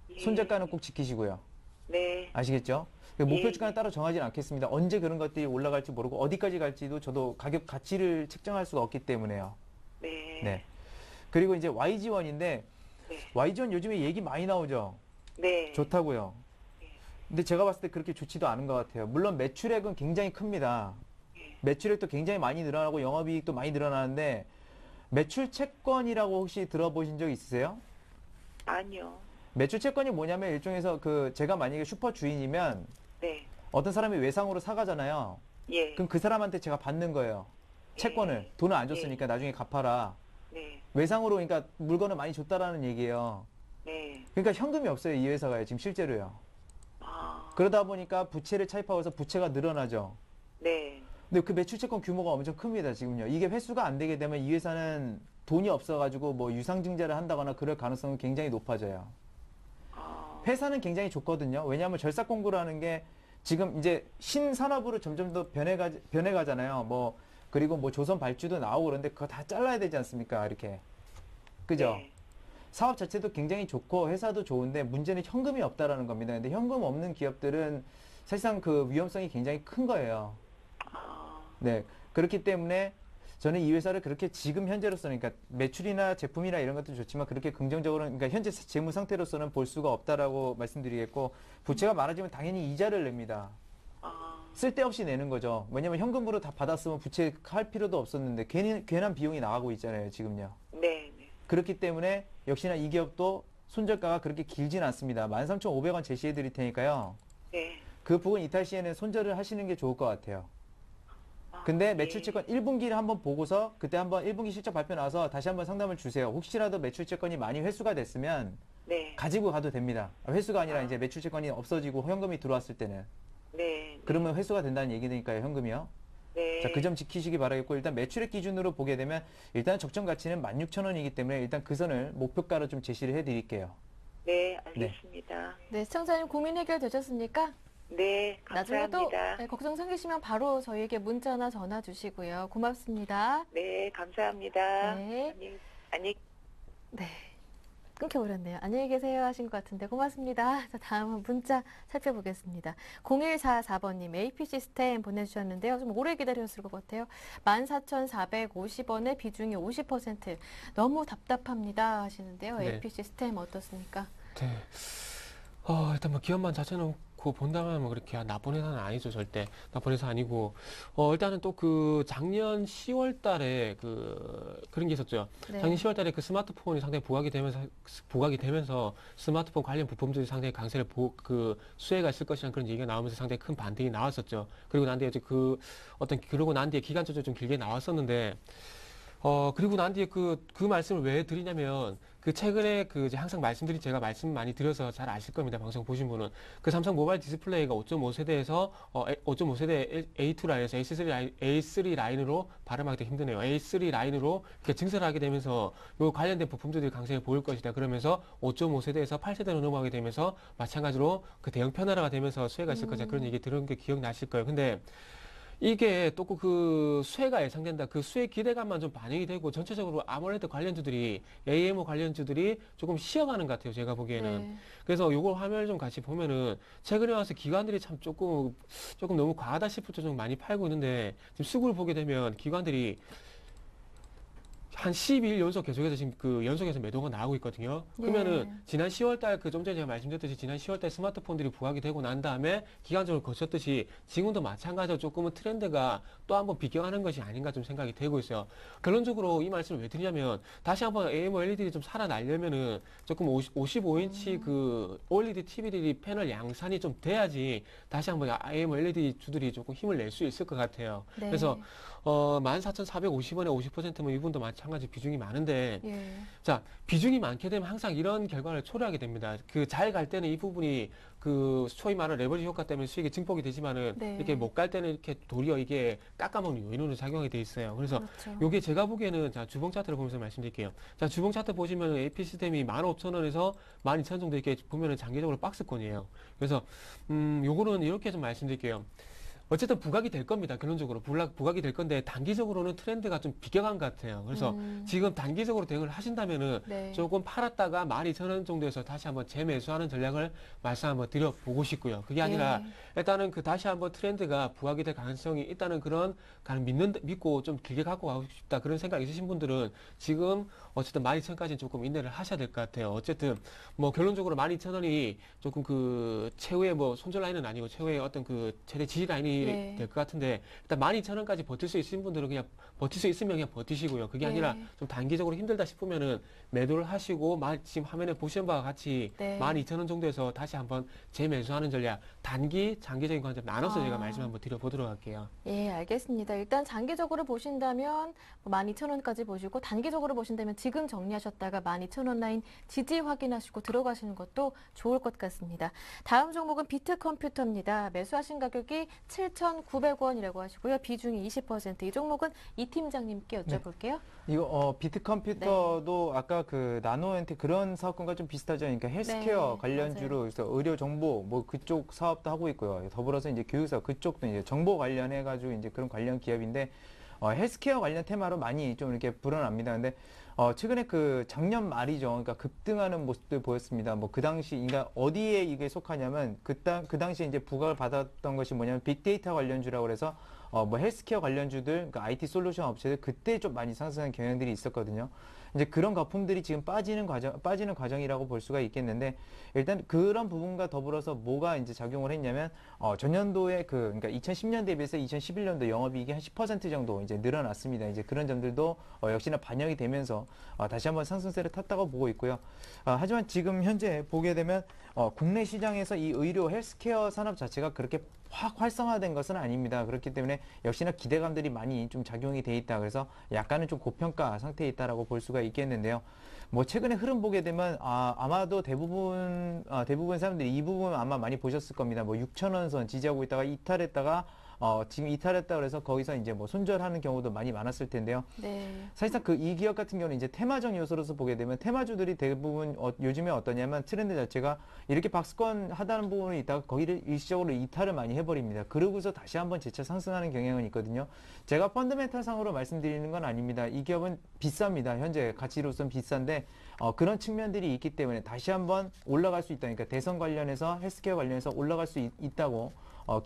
예. 손절가는 꼭 지키시고요. 네. 아시겠죠? 예. 목표 주가는 따로 정하지는 않겠습니다. 언제 그런 것들이 올라갈지 모르고 어디까지 갈지도 저도 가격 가치를 측정할 수가 없기 때문에요. 네. 네. 그리고 이제 YG1인데 네. YG1 요즘에 얘기 많이 나오죠. 네. 좋다고요. 근데 제가 봤을 때 그렇게 좋지도 않은 것 같아요. 물론 매출액은 굉장히 큽니다. 매출액도 굉장히 많이 늘어나고 영업이익도 많이 늘어나는데 매출 채권이라고 혹시 들어보신 적 있으세요? 아니요. 매출 채권이 뭐냐면 일종에서 그 제가 만약에 슈퍼 주인이면 네. 어떤 사람이 외상으로 사가잖아요. 예. 그럼 그 사람한테 제가 받는 거예요. 채권을. 돈을 안 줬으니까 나중에 갚아라. 네. 외상으로 그러니까 물건을 많이 줬다라는 얘기예요. 네. 그러니까 현금이 없어요. 이 회사가요. 지금 실제로요. 아. 그러다 보니까 부채를 차입하고서 부채가 늘어나죠. 네. 근데 그 매출 채권 규모가 엄청 큽니다. 지금요. 이게 회수가 안 되게 되면 이 회사는 돈이 없어가지고 뭐 유상증자를 한다거나 그럴 가능성은 굉장히 높아져요. 아. 회사는 굉장히 좋거든요. 왜냐하면 절삭공구라는 게 지금 이제 신산업으로 점점 더 변해가잖아요. 뭐 그리고 뭐 조선 발주도 나오고 그런데 그거 다 잘라야 되지 않습니까? 이렇게. 그죠? 네. 사업 자체도 굉장히 좋고 회사도 좋은데 문제는 현금이 없다라는 겁니다. 근데 현금 없는 기업들은 사실상 그 위험성이 굉장히 큰 거예요. 아. 네. 그렇기 때문에 저는 이 회사를 그렇게 지금 현재로서는 그러니까 매출이나 제품이나 이런 것도 좋지만 그렇게 긍정적으로 그러니까 현재 재무 상태로서는 볼 수가 없다라고 말씀드리겠고 부채가 많아지면 당연히 이자를 냅니다. 아. 쓸데없이 내는 거죠. 왜냐면 현금으로 다 받았으면 부채할 필요도 없었는데 괜한 비용이 나가고 있잖아요, 지금요. 네. 네. 그렇기 때문에 역시나 이 기업도 손절가가 그렇게 길진 않습니다. 13,500원 제시해 드릴 테니까요. 네. 그 부분 이탈 시에는 손절을 하시는 게 좋을 것 같아요. 아, 근데 네. 매출채권 1분기를 한번 보고서 그때 한번 1분기 실적 발표 나와서 다시 한번 상담을 주세요. 혹시라도 매출채권이 많이 회수가 됐으면 네. 가지고 가도 됩니다. 회수가 아니라 이제 매출채권이 없어지고 현금이 들어왔을 때는. 네. 그러면 회수가 된다는 얘기니까요, 현금이요. 네. 자, 그 점 지키시기 바라겠고 일단 매출액 기준으로 보게 되면 일단 적정 가치는 16,000원이기 때문에 일단 그 선을 목표가로 좀 제시를 해 드릴게요. 네. 알겠습니다. 네, 시청자님 고민 해결되셨습니까? 네. 나중에 또 감사합니다. 네, 걱정 생기시면 바로 저희에게 문자나 전화 주시고요. 고맙습니다. 네. 감사합니다. 네. 안녕. 네. 끊겨버렸네요. 안녕히 계세요 하신 것 같은데 고맙습니다. 자, 다음은 문자 살펴보겠습니다. 0144번님 AP 시스템 보내주셨는데요. 좀 오래 기다렸을 것 같아요. 14,450원에 비중이 50%. 너무 답답합니다 하시는데요. 네. AP 시스템 어떻습니까? 네. 일단 뭐 기업만 자체놓고 본다면 뭐 그렇게 나쁜 회사는 아니죠, 절대. 나쁜 회사 아니고. 일단은 또 그 작년 10월 달에 그런 게 있었죠. 네. 작년 10월 달에 그 스마트폰이 상당히 부각이 되면서 스마트폰 관련 부품들이 상당히 강세를 수혜가 있을 것이라는 그런 얘기가 나오면서 상당히 큰 반등이 나왔었죠. 그리고 난 뒤에 이제 그러고 난 뒤에 기간적으로 좀 길게 나왔었는데, 그리고 난 뒤에 그 말씀을 왜 드리냐면, 최근에 이제 항상 제가 말씀 많이 드려서 잘 아실 겁니다. 방송 보신 분은. 그 삼성 모바일 디스플레이가 5.5세대에서, 5.5세대 A2 라인에서 A3 라인으로 발음하기도 힘드네요. A3 라인으로 이렇게 증설을 하게 되면서 요 관련된 부품들이 강세를 보일 것이다. 그러면서 5.5세대에서 8세대로 넘어가게 되면서 마찬가지로 그 대형 편화가 되면서 수혜가 있을 것이다. 그런 얘기 들은 게 기억나실 거예요. 근데 이게 또 그 수혜가 예상된다. 그 수혜 기대감만 좀 반영이 되고 전체적으로 아무래도 관련주들이 AMO 관련주들이 조금 쉬어가는 것 같아요. 제가 보기에는. 네. 그래서 요거 화면을 좀 같이 보면은 최근에 와서 기관들이 참 조금 너무 과하다 싶을 정도로 많이 팔고 있는데 지금 수급을 보게 되면 기관들이 한 12일 연속 계속해서 지금 연속해서 매도가 나오고 있거든요. 그러면은 예. 지난 10월달 좀 전에 제가 말씀드렸듯이 지난 10월달 스마트폰들이 부각이 되고 난 다음에 기간적으로 거쳤듯이 지금도 마찬가지로 조금은 트렌드가 또 한번 비껴가는 것이 아닌가 좀 생각이 되고 있어요. 결론적으로 이 말씀을 왜 드리냐면 다시 한번 AMOLED들이 좀 살아나려면은 조금 55인치 그 OLED TV들이 패널 양산이 좀 돼야지 다시 한번 AMOLED 주들이 조금 힘을 낼 수 있을 것 같아요. 네. 그래서 14,450원에 50%면 이분도 마찬가지로 한 가지 비중이 많은데 예. 자, 비중이 많게 되면 항상 이런 결과를 초래하게 됩니다. 그 잘 갈 때는 이 부분이 그 소위 말하는 레버리지 효과 때문에 수익이 증폭이 되지만은 네. 이렇게 못 갈 때는 이렇게 도리어 이게 깎아먹는 요인으로 작용이 돼 있어요. 그래서 그렇죠. 요게 제가 보기에는 자, 주봉 차트를 보면서 말씀드릴게요. 자, 주봉 차트 보시면은 AP 시스템이 15,000원에서 12,000원 정도 이렇게 보면은 장기적으로 박스권이에요. 그래서 요거는 이렇게 좀 말씀드릴게요. 어쨌든 부각이 될 겁니다. 결론적으로 부각이 될 건데 단기적으로는 트렌드가 좀 비껴간 것 같아요. 그래서 지금 단기적으로 대응을 하신다면은 네. 조금 팔았다가 12,000원 정도에서 다시 한번 재매수하는 전략을 말씀 한번 드려보고 싶고요. 그게 아니라 예. 일단은 그 다시 한번 트렌드가 부각이 될 가능성이 있다는 그런 믿고 좀 길게 갖고 가고 싶다 그런 생각 있으신 분들은 지금 어쨌든 12,000원까지는 조금 인내를 하셔야 될 것 같아요. 어쨌든 뭐 결론적으로 12,000원이 조금 그 최후의 뭐 손절 라인은 아니고 최후의 어떤 그 최대 지지 라인이 네. 될 것 같은데 일단 12,000원까지 버틸 수 있으신 분들은 그냥 버틸 수 있으면 그냥 버티시고요. 그게 네. 아니라 좀 단기적으로 힘들다 싶으면은 매도를 하시고 지금 화면에 보시는 바와 같이 네. 12,000원 정도에서 다시 한번 재매수하는 전략 단기, 장기적인 관점 나눠서 제가 말씀 한번 드려보도록 할게요. 예, 알겠습니다. 일단 장기적으로 보신다면 12,000원까지 보시고 단기적으로 보신다면 지금 정리하셨다가 12,000원 라인 지지 확인하시고 들어가시는 것도 좋을 것 같습니다. 다음 종목은 비트컴퓨터입니다. 매수하신 가격이 7,900원이라고 하시고요. 비중이 20%. 이 종목은 이 팀장님께 여쭤볼게요. 이거 비트컴퓨터도 아까 그 나노엔테 그런 사업군과 좀 비슷하죠. 그러니까 헬스케어 네, 관련주로 맞아요. 그래서 의료 정보 뭐 그쪽 사업도 하고 있고요. 더불어서 이제 교육사 그쪽도 이제 정보 관련해 가지고 이제 그런 관련 기업인데 헬스케어 관련 테마로 많이 좀 이렇게 불어납니다. 근데 최근에 그 작년 말이죠. 그러니까 급등하는 모습들 보였습니다. 뭐 그 당시 그러니까 어디에 이게 속하냐면 그 당시에 이제 부각을 받았던 것이 뭐냐면 빅데이터 관련주라고 그래서 뭐 헬스케어 관련주들, 그러니까 IT 솔루션 업체들 그때 좀 많이 상승한 경향들이 있었거든요. 이제 그런 거품들이 지금 빠지는 과정이라고 볼 수가 있겠는데 일단 그런 부분과 더불어서 뭐가 이제 작용을 했냐면 전년도에 그러니까 2010년 대비해서 2011년도 영업이익이 한 10% 정도 이제 늘어났습니다. 이제 그런 점들도 역시나 반영이 되면서 다시 한번 상승세를 탔다고 보고 있고요. 하지만 지금 현재 보게 되면 국내 시장에서 이 의료 헬스케어 산업 자체가 그렇게 확 활성화된 것은 아닙니다. 그렇기 때문에 역시나 기대감들이 많이 좀 작용이 돼 있다. 그래서 약간은 좀 고평가 상태에 있다라고 볼 수가 있겠는데요. 뭐 최근에 흐름 보게 되면 아마도 대부분 사람들이 이 부분 아마 많이 보셨을 겁니다. 뭐 6,000원 선 지지하고 있다가 이탈했다가 지금 이탈했다 그래서 거기서 이제 뭐 손절하는 경우도 많이 많았을 텐데요. 네. 사실상 그 이 기업 같은 경우는 이제 테마적 요소로서 보게 되면 테마주들이 대부분 요즘에 어떠냐면 트렌드 자체가 이렇게 박스권 하다는 부분이 있다가 거기를 일시적으로 이탈을 많이 해버립니다. 그러고서 다시 한번 재차 상승하는 경향은 있거든요. 제가 펀드멘탈 상으로 말씀드리는 건 아닙니다. 이 기업은 비쌉니다. 현재 가치로서는 비싼데 그런 측면들이 있기 때문에 다시 한번 올라갈 수 있다. 그러니까 대선 관련해서 헬스케어 관련해서 올라갈 수 있다고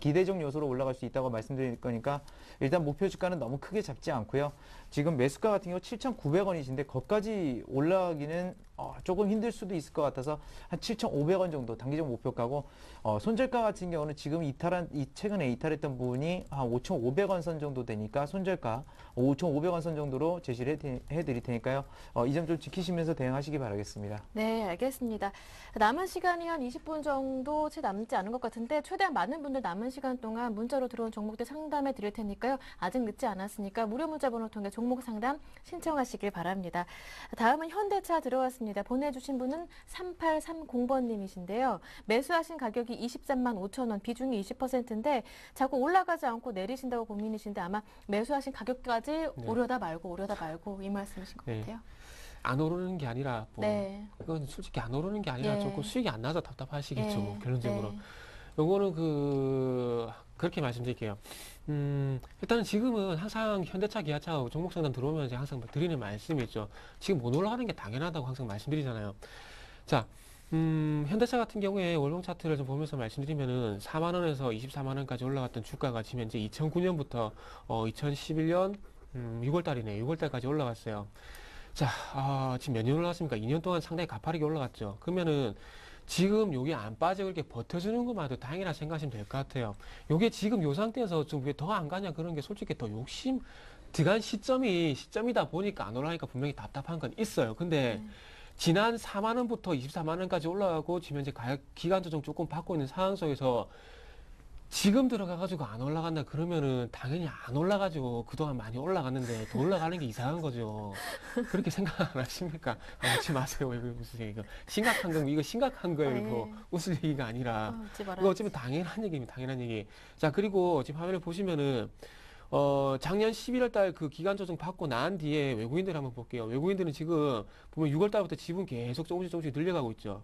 기대적 요소로 올라갈 수 있다고 말씀드릴 거니까 일단 목표 주가는 너무 크게 잡지 않고요. 지금 매수가 같은 경우 7,900원이신데 거기까지 올라가기는 조금 힘들 수도 있을 것 같아서 한 7,500원 정도 단기적 목표가고 손절가 같은 경우는 지금 최근에 이탈했던 부분이 한 5,500원 선 정도 되니까 손절가 5,500원 선 정도로 제시를 해드릴 테니까요. 이 점 좀 지키시면서 대응하시기 바라겠습니다. 네, 알겠습니다. 남은 시간이 한 20분 정도 채 남지 않은 것 같은데 최대한 많은 분들 남은 시간 동안 문자로 들어온 종목들 상담해 드릴 테니까요. 아직 늦지 않았으니까 무료 문자 번호 통해 종목 상담 신청하시길 바랍니다. 다음은 현대차 들어왔습니다. 보내주신 분은 3830번님이신데요. 매수하신 가격이 23만 5천 원, 비중이 20%인데 자꾸 올라가지 않고 내리신다고 고민이신데 아마 매수하신 가격까지 오려다 말고 이 말씀이신 것 네. 같아요. 안 오르는 게 아니라 뭐 네. 이건 솔직히 안 오르는 게 아니라 예. 조금 수익이 안 나서 답답하시겠죠. 뭐 결론적으로. 네. 요거는 그렇게 말씀드릴게요. 일단은 지금은 항상 현대차, 기아차 종목 상담 들어오면 제가 항상 드리는 말씀이 있죠. 지금 못 올라가는 게 당연하다고 항상 말씀드리잖아요. 자, 현대차 같은 경우에 월봉 차트를 좀 보면서 말씀드리면은 4만 원에서 24만 원까지 올라갔던 주가가 지금 현재 2009년부터 2011년 6월 달이네. 6월 달까지 올라갔어요. 자, 지금 몇 년 올라갔습니까? 2년 동안 상당히 가파르게 올라갔죠. 그러면은 지금 요게 안 빠지고 이렇게 버텨주는 것만 해도 다행이라 생각하시면 될 것 같아요. 요게 지금 요 상태에서 좀 왜 더 안 가냐 그런 게 솔직히 더 욕심 들어간 시점이다 보니까 안 올라가니까 분명히 답답한 건 있어요. 근데 지난 4만 원부터 24만 원까지 올라가고 지금 현재 기간 조정 조금 받고 있는 상황 속에서 지금 들어가가지고 안 올라간다 그러면은 당연히 안 올라가죠. 그동안 많이 올라갔는데 더 올라가는 게 이상한 거죠. 그렇게 생각 안 하십니까? 아, 웃지 마세요. 왜 웃으세요? 이거 심각한 거, 이거 심각한 거예요. 이거 예. 웃을 얘기가 아니라. 웃지 이거 말아야지. 어쩌면 당연한 얘기입니다. 당연한 얘기. 자, 그리고 지금 화면을 보시면은 작년 11월 달 그 기간 조정 받고 난 뒤에 외국인들 한번 볼게요. 외국인들은 지금 보면 6월 달부터 지분 계속 조금씩 늘려가고 있죠.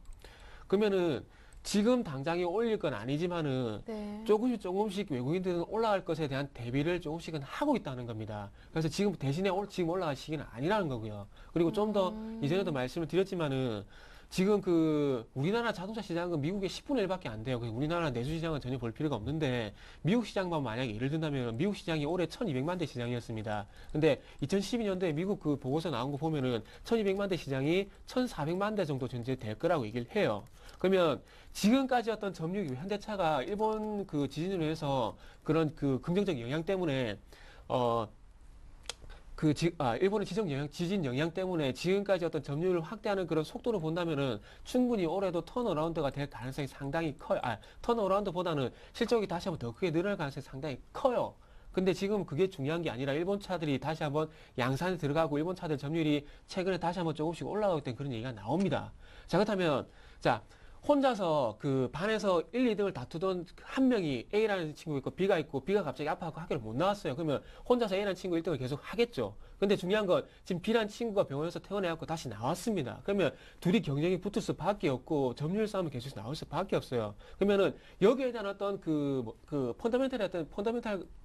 그러면은 지금 당장에 올릴 건 아니지만은 네. 조금씩 외국인들은 올라갈 것에 대한 대비를 조금씩은 하고 있다는 겁니다. 그래서 지금 대신에 지금 올라갈 시기는 아니라는 거고요. 그리고 좀 더 이전에도 말씀을 드렸지만은 지금 그 우리나라 자동차 시장은 미국의 10분의 1밖에 안 돼요. 그래서 우리나라 내수 시장은 전혀 볼 필요가 없는데 미국 시장만 만약에 예를 든다면 미국 시장이 올해 1200만 대 시장이었습니다. 근데 2012년도에 미국 그 보고서 나온 거 보면은 1200만 대 시장이 1400만 대 정도 전제 될 거라고 얘기를 해요. 그러면 지금까지 어떤 점유율, 현대차가 일본 그 지진으로 해서 그런 그 긍정적 영향 때문에 일본의 지진 영향 때문에 지금까지 어떤 점유율을 확대하는 그런 속도를 본다면은 충분히 올해도 턴어라운드가 될 가능성이 상당히 커요. 턴어라운드보다는 실적이 다시 한번 더 크게 늘어날 가능성이 상당히 커요. 근데 지금 그게 중요한 게 아니라 일본 차들이 다시 한번 양산에 들어가고 일본 차들 점유율이 최근에 다시 한번 조금씩 올라가고 있다는 그런 얘기가 나옵니다. 자, 그렇다면, 자, 혼자서 그 반에서 1, 2등을 다투던 한 명이 A라는 친구가 있고 B가 있고 B가 갑자기 아파하고 학교를 못 나왔어요. 그러면 혼자서 A라는 친구 1등을 계속 하겠죠. 근데 중요한 건 지금 B라는 친구가 병원에서 퇴원해갖고 다시 나왔습니다. 그러면 둘이 경쟁이 붙을 수밖에 없고 점유율 싸움이 계속 나올 수밖에 없어요. 그러면은 여기에 대한 어떤 펀더멘탈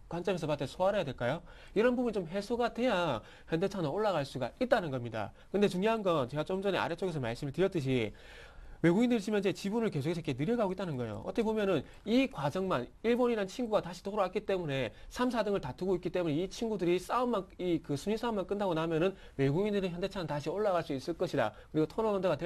관점에서 봤을 때 소화를 해야 될까요? 이런 부분이 좀 해소가 돼야 현대차는 올라갈 수가 있다는 겁니다. 근데 중요한 건 제가 좀 전에 아래쪽에서 말씀을 드렸듯이 외국인들이 지금 현재 지분을 계속해서 이렇게 늘려가고 있다는 거예요. 어떻게 보면은 이 과정만 일본이라는 친구가 다시 돌아왔기 때문에 3, 4등을 다투고 있기 때문에 이 친구들이 그 순위 싸움만 끝나고 나면은 외국인들의 현대차는 다시 올라갈 수 있을 것이다. 그리고 턴어라운드가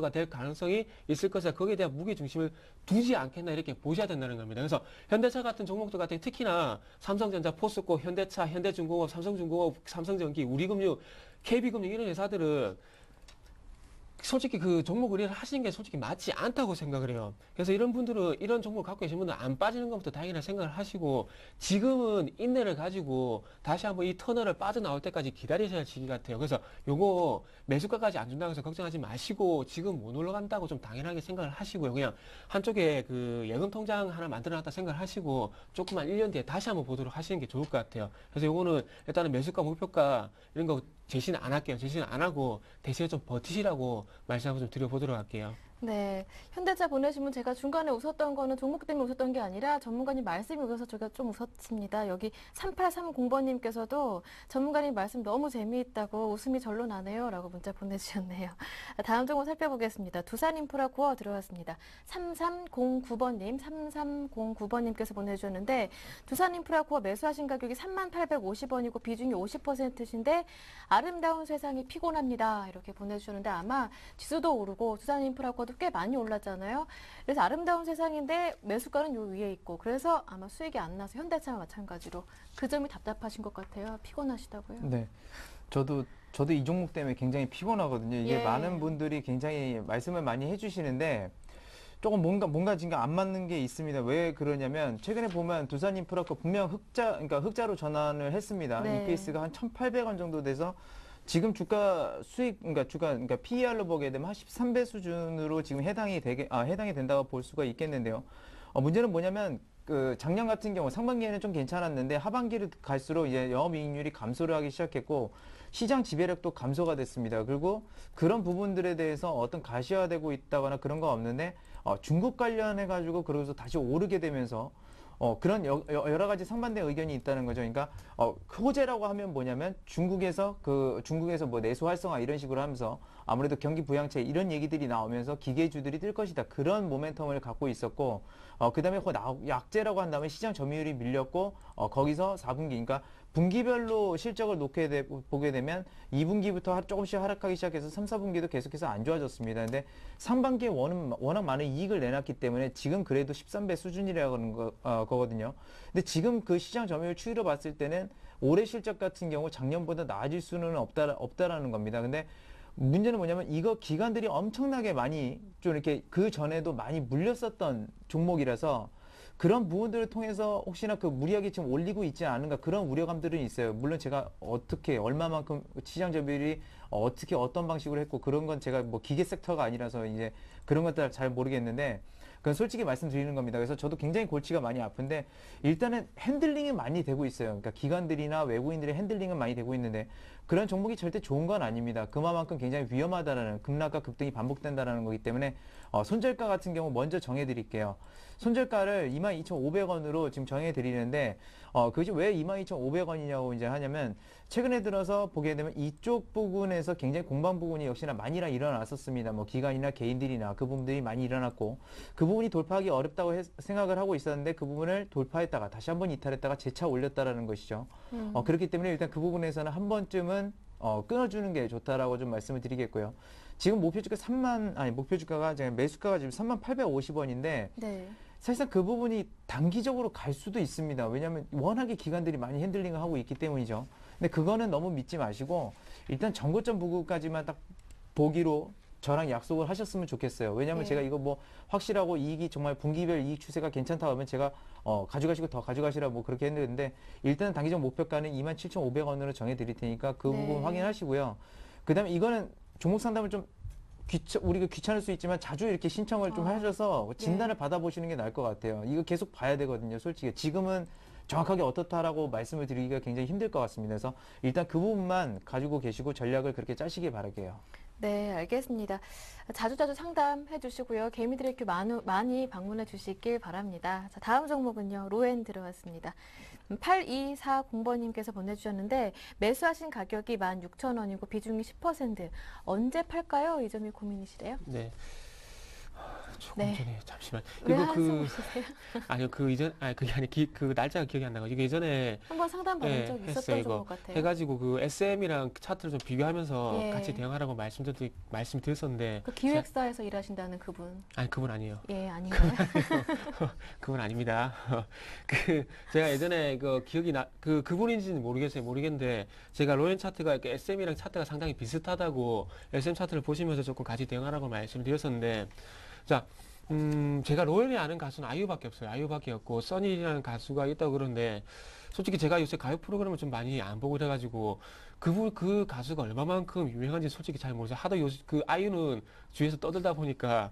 될 가능성이 있을 것이다. 거기에 대한 무게 중심을 두지 않겠나 이렇게 보셔야 된다는 겁니다. 그래서 현대차 같은 종목들 같은 특히나 삼성전자, 포스코, 현대차, 현대중공업, 삼성중공업, 삼성전기, 우리금융, KB금융 이런 회사들은 솔직히 그 종목 의뢰를 하시는 게 솔직히 맞지 않다고 생각을 해요. 그래서 이런 분들은 이런 종목 갖고 계신 분들은 안 빠지는 것부터 다행이라 생각을 하시고 지금은 인내를 가지고 다시 한번 이 터널을 빠져나올 때까지 기다리셔야 할 시기 같아요. 그래서 요거 매수가까지 안 준다고 해서 걱정하지 마시고 지금 못 올라간다고 좀 당연하게 생각을 하시고요. 그냥 한쪽에 그 예금 통장 하나 만들어 놨다 생각을 하시고 조금만 1년 뒤에 다시 한번 보도록 하시는 게 좋을 것 같아요. 그래서 요거는 일단은 매수가 목표가 이런 거 제시는 안 할게요. 제시는 안 하고 대신에 좀 버티시라고 말씀 한번 좀 드려보도록 할게요. 네. 현대차 보내신 분 제가 중간에 웃었던 거는 종목 때문에 웃었던 게 아니라 전문가님 말씀이 웃어서 제가 좀 웃었습니다. 여기 3830번님께서도 전문가님 말씀 너무 재미있다고 웃음이 절로 나네요. 라고 문자 보내주셨네요. 다음 종목 살펴보겠습니다. 두산인프라코어 들어왔습니다. 3309번님께서 보내주셨는데 두산인프라코어 매수하신 가격이 3850원이고 비중이 50%신데 아름다운 세상이 피곤합니다. 이렇게 보내주셨는데 아마 지수도 오르고 두산인프라코어도 꽤 많이 올랐잖아요. 그래서 아름다운 세상인데 매수가는 요 위에 있고 그래서 아마 수익이 안 나서 현대차와 마찬가지로 그 점이 답답하신 것 같아요. 피곤하시다고요. 네. 저도 이 종목 때문에 굉장히 피곤하거든요. 이게 예. 많은 분들이 굉장히 말씀을 많이 해주시는데 조금 뭔가 지금 안 맞는 게 있습니다. 왜 그러냐면 최근에 보면 두산인프라코 분명 흑자로 전환을 했습니다. 네. EPS가 한 1,800원 정도 돼서 지금 주가 PER로 보게 되면 한 13배 수준으로 지금 해당이 된다고 볼 수가 있겠는데요. 문제는 뭐냐면 그 작년 같은 경우 상반기에는 좀 괜찮았는데 하반기를 갈수록 이제 영업이익률이 감소를 하기 시작했고 시장 지배력도 감소가 됐습니다. 그리고 그런 부분들에 대해서 어떤 가시화되고 있다거나 그런 건 없는데 중국 관련해 가지고 그러고서 다시 오르게 되면서 그런 여러 가지 상반된 의견이 있다는 거죠. 그러니까 호재라고 하면 뭐냐면 중국에서 뭐 내수 활성화 이런 식으로 하면서 아무래도 경기 부양책 이런 얘기들이 나오면서 기계주들이 뜰 것이다. 그런 모멘텀을 갖고 있었고 그다음에 약재라고 한다면 시장 점유율이 밀렸고 거기서 4분기 그러니까 분기별로 실적을 보게 되면 2분기부터 조금씩 하락하기 시작해서 3, 4분기도 계속해서 안 좋아졌습니다. 근데 상반기에 워낙 많은 이익을 내놨기 때문에 지금 그래도 13배 수준이라는 거거든요. 근데 지금 그 시장 점유율 추이로 봤을 때는 올해 실적 같은 경우 작년보다 나아질 수는 없다라는 겁니다. 근데 문제는 뭐냐면 이거 기관들이 엄청나게 많이 좀 이렇게 그 전에도 많이 물렸었던 종목이라서 그런 부분들을 통해서 혹시나 그 무리하게 지금 올리고 있지 않은가 그런 우려감들은 있어요. 물론 제가 어떻게 얼마만큼 시장 점유율이 어떻게 어떤 방식으로 했고 그런 건 제가 뭐 기계 섹터가 아니라서 이제 그런 것들 잘 모르겠는데 그건 솔직히 말씀드리는 겁니다. 그래서 저도 굉장히 골치가 많이 아픈데 일단은 핸들링이 많이 되고 있어요. 그러니까 기관들이나 외국인들의 핸들링은 많이 되고 있는데 그런 종목이 절대 좋은 건 아닙니다. 그만큼 굉장히 위험하다라는 급락과 급등이 반복된다라는 거기 때문에 손절가 같은 경우 먼저 정해드릴게요. 손절가를 22,500원으로 지금 정해드리는데 그것이 왜 22,500원이냐고 이제 하냐면 최근에 들어서 보게 되면 이쪽 부분에서 굉장히 공방 부분이 역시나 많이 일어났었습니다. 뭐 기관이나 개인들이나 그 부분들이 많이 일어났고 그 부분이 돌파하기 어렵다고 생각을 하고 있었는데 그 부분을 돌파했다가 다시 한번 이탈했다가 재차 올렸다라는 것이죠. 그렇기 때문에 일단 그 부분에서는 한 번쯤은 끊어주는 게 좋다라고 좀 말씀을 드리겠고요. 지금 목표 주가가 매수가가 지금 3850원인데 네. 사실상 그 부분이 단기적으로 갈 수도 있습니다. 왜냐하면 워낙에 기관들이 많이 핸들링을 하고 있기 때문이죠. 근데 그거는 너무 믿지 마시고 일단 전고점 부근까지만 딱 보기로 저랑 약속을 하셨으면 좋겠어요. 왜냐하면 네. 제가 이거 뭐 확실하고 이익이 정말 분기별 이익 추세가 괜찮다 하면 제가 가져가시고 더 가져가시라 뭐 그렇게 했는데 일단은 단기적 목표가는 27,500원으로 정해드릴 테니까 그 네. 부분 확인하시고요. 그다음에 이거는 종목 상담을 좀 우리가 귀찮을 수 있지만 자주 이렇게 신청을 좀 하셔서 진단을 받아보시는 게 나을 것 같아요. 이거 계속 봐야 되거든요. 솔직히 지금은 정확하게 어떻다라고 말씀을 드리기가 굉장히 힘들 것 같습니다. 그래서 일단 그 부분만 가지고 계시고 전략을 그렇게 짜시기 바랄게요. 네, 알겠습니다. 자주자주 상담해 주시고요. 개미드레이큐 많이 방문해 주시길 바랍니다. 자, 다음 종목은요. 로엔 들어왔습니다. 8240번님께서 보내주셨는데 매수하신 가격이 16,000원이고 비중이 10%. 언제 팔까요? 이 점이 고민이시래요? 네. 조금 네. 전에 잠시만. 왜 이거 한숨 쉬세요? 아니요 그 이전 그게 아니 그 날짜가 기억이 안 나가지고 예전에 한번 상담 받은 적 했어요. 있었던 이거 종목 같아요. 해가지고 그 SM이랑 차트를 좀 비교하면서 예. 같이 대응하라고 말씀드렸었는데 그 기획사에서 일하신다는 그분. 아니 그분 아니에요. 예, 아닌가요? 그건 아닙니다. 제가 예전에 그 기억이 그분인지는 모르겠는데 제가 로엔 차트가 이렇게 SM이랑 차트가 상당히 비슷하다고 SM 차트를 보시면서 조금 같이 대응하라고 말씀드렸었는데 자, 제가 로엔이 아는 가수는 아이유밖에 없어요. 아이유밖에 없고 써니라는 가수가 있다고 그러는데 솔직히 제가 요새 가요 프로그램을 좀 많이 안 보고 그래가지고 그 가수가 얼마만큼 유명한지 솔직히 잘 모르겠어요. 하도 그 아이유는 주위에서 떠들다 보니까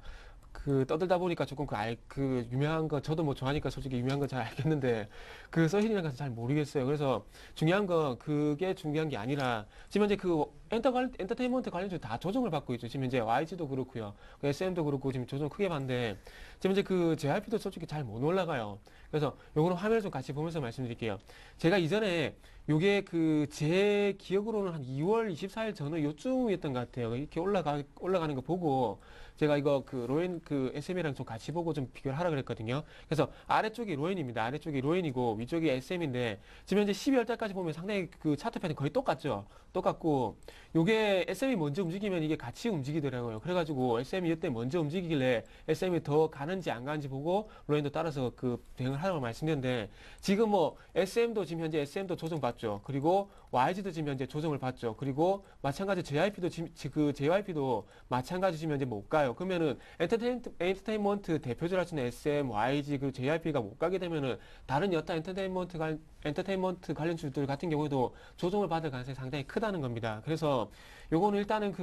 조금 그 유명한 거 저도 뭐 좋아하니까 솔직히 유명한 건 잘 알겠는데 그 써니라는 가수 잘 모르겠어요. 그래서 중요한 건 그게 중요한 게 아니라 지금 현재 그 엔터테인먼트 관련주 다 조정을 받고 있죠. 지금 현재 YG도 그렇고요. SM도 그렇고 지금 조정 크게 받는데 지금 현재 그 JYP도 솔직히 잘 못 올라가요. 그래서 요거는 화면을 좀 같이 보면서 말씀드릴게요. 제가 이전에 요게 제 기억으로는 한 2월 24일 전후 요쯤이었던 것 같아요. 이렇게 올라가는 거 보고 제가 이거 로엔 SM이랑 좀 같이 보고 좀 비교를 하라 그랬거든요. 그래서 아래쪽이 로엔입니다. 아래쪽이 로엔이고 위쪽이 SM인데 지금 현재 12월 달까지 보면 상당히 그 차트 패턴이 거의 똑같죠. 똑같고 요게 SM이 먼저 움직이면 이게 같이 움직이더라고요. 그래가지고 SM이 이때 먼저 움직이길래 SM이 더 가는지 안 가는지 보고 로엔도 따라서 대응을 하라고 말씀드렸는데 지금 뭐 SM도 지금 현재 SM도 조정받죠. 그리고 YG도 지금 현재 조정을 받죠. 그리고 마찬가지 JYP도 마찬가지 지금 현재 못 가요. 그러면은 엔터테인먼트 대표적으로 할 수 있는 SM, YG, 그리고 JYP가 못 가게 되면은 다른 여타 엔터테인먼트 관련주들 같은 경우에도 조정을 받을 가능성이 상당히 크다는 겁니다. 그래서 요거는 일단은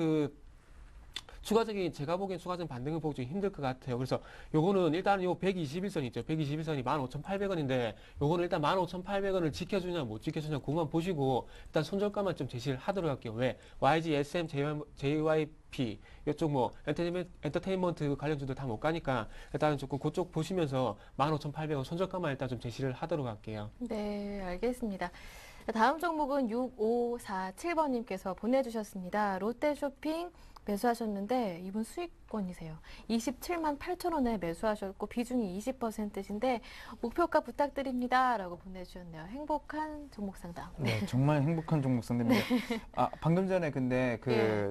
제가 보기엔 추가적인 반등을 보기 좀 힘들 것 같아요. 그래서 요거는 일단 요 121선 있죠. 121선이 15,800원인데 요거는 일단 15,800원을 지켜주냐 못 지켜주냐 그것만 보시고 일단 손절가만 좀 제시를 하도록 할게요. 왜? YG, SM, JYP 이쪽 뭐 엔터테인먼트 관련주들 다 못 가니까 일단은 조금 그쪽 보시면서 15,800원 손절가만 일단 좀 제시를 하도록 할게요. 네, 알겠습니다. 다음 종목은 6547번님께서 보내주셨습니다. 롯데쇼핑 매수하셨는데 이분 수익권이세요. 27만 8천 원에 매수하셨고 비중이 20%신데 목표가 부탁드립니다. 라고 보내주셨네요. 행복한 종목 상담. 네, 정말 행복한 종목 상대입니다. 방금 전에 근데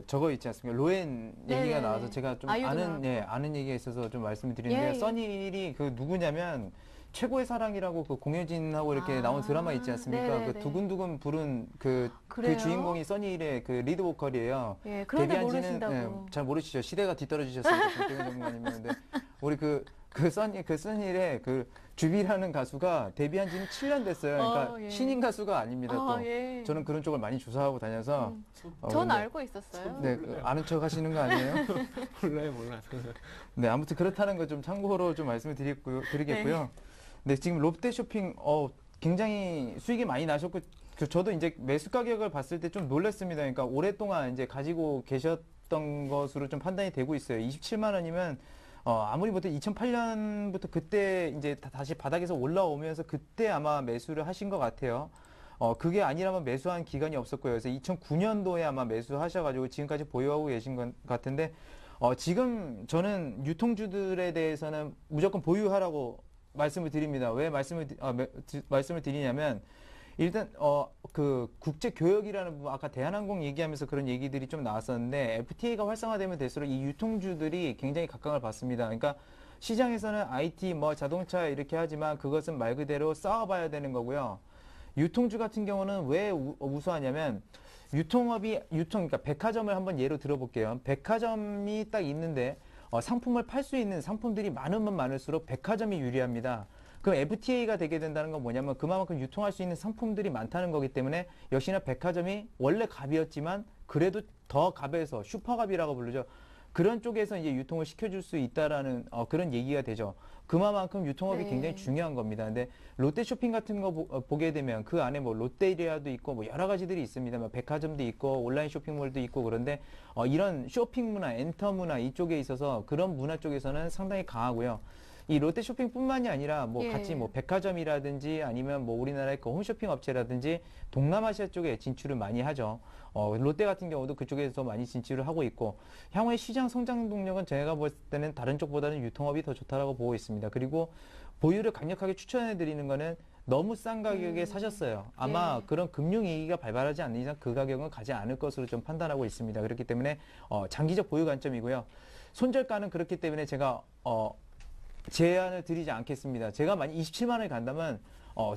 저거 있지 않습니까? 로엔 얘기가 나와서 제가 좀 아는 얘기가 있어서 좀 말씀을 드리는데요. 써니이 누구냐면 최고의 사랑이라고 그 공효진하고 이렇게 나온 드라마 있지 않습니까? 네네네. 그 두근두근 부른 그 그래요? 주인공이 써니힐의 그 리드 보컬이에요. 예, 그런데 데뷔한 지는 모르신다고. 잘 모르시죠. 시대가 뒤떨어지셨으니까 김태균 전문가님은. 근데 우리 그 써니힐의 그 주비라는 가수가 데뷔한 지는 7년 됐어요. 그러니까 예. 신인 가수가 아닙니다. 또 예. 저는 그런 쪽을 많이 조사하고 다녀서 전 근데 알고 있었어요. 네, 아는 척 하시는 거 아니에요? 몰라요. 네, 아무튼 그렇다는 거 좀 참고로 좀 말씀을 드리겠고요. 네, 지금 롯데 쇼핑 굉장히 수익이 많이 나셨고 저도 이제 매수 가격을 봤을 때 좀 놀랐습니다. 그러니까 오랫동안 이제 가지고 계셨던 것으로 좀 판단이 되고 있어요. 27만 원이면 아무리 못해 2008년부터 그때 이제 다시 바닥에서 올라오면서 그때 아마 매수를 하신 것 같아요. 그게 아니라면 매수한 기간이 없었고요. 그래서 2009년도에 아마 매수하셔가지고 지금까지 보유하고 계신 것 같은데, 지금 저는 유통주들에 대해서는 무조건 보유하라고 말씀을 드립니다. 왜 말씀을 드리냐면, 일단, 그 국제 교역이라는 부분, 아까 대한항공 얘기하면서 그런 얘기들이 좀 나왔었는데, FTA가 활성화되면 될수록 이 유통주들이 굉장히 각광을 받습니다. 그러니까 시장에서는 IT, 자동차 이렇게 하지만 그것은 말 그대로 싸워봐야 되는 거고요. 유통주 같은 경우는 왜 우수하냐면 그러니까 백화점을 한번 예로 들어볼게요. 백화점이 딱 있는데 상품을 팔 수 있는 상품들이 많으면 많을수록 백화점이 유리합니다. 그럼 FTA가 되게 된다는 건 뭐냐면 그만큼 유통할 수 있는 상품들이 많다는 거기 때문에 역시나 백화점이 원래 갑이었지만 그래도 더 갑에서 슈퍼갑이라고 부르죠. 그런 쪽에서 이제 유통을 시켜줄 수 있다라는 그런 얘기가 되죠. 그만큼 유통업이 네. 굉장히 중요한 겁니다. 근데 롯데 쇼핑 같은 거 보게 되면 그 안에 롯데리아도 있고 여러 가지들이 있습니다. 백화점도 있고 온라인 쇼핑몰도 있고 그런데 이런 쇼핑 문화, 엔터 문화 이쪽에 있어서 그런 문화 쪽에서는 상당히 강하고요. 이 롯데 쇼핑뿐만이 아니라 예. 같이 백화점이라든지 아니면 우리나라의 그 홈쇼핑 업체라든지 동남아시아 쪽에 진출을 많이 하죠. 롯데 같은 경우도 그쪽에서 많이 진출을 하고 있고 향후의 시장 성장 동력은 제가 볼 때는 다른 쪽보다는 유통업이 더 좋다라고 보고 있습니다. 그리고 보유를 강력하게 추천해 드리는 거는 너무 싼 가격에 사셨어요. 아마 예. 그런 금융위기가 발발하지 않는 이상 그 가격은 가지 않을 것으로 좀 판단하고 있습니다. 그렇기 때문에 장기적 보유 관점이고요. 손절가는 그렇기 때문에 제가 제안을 드리지 않겠습니다. 제가 만약 27만 원에 간다면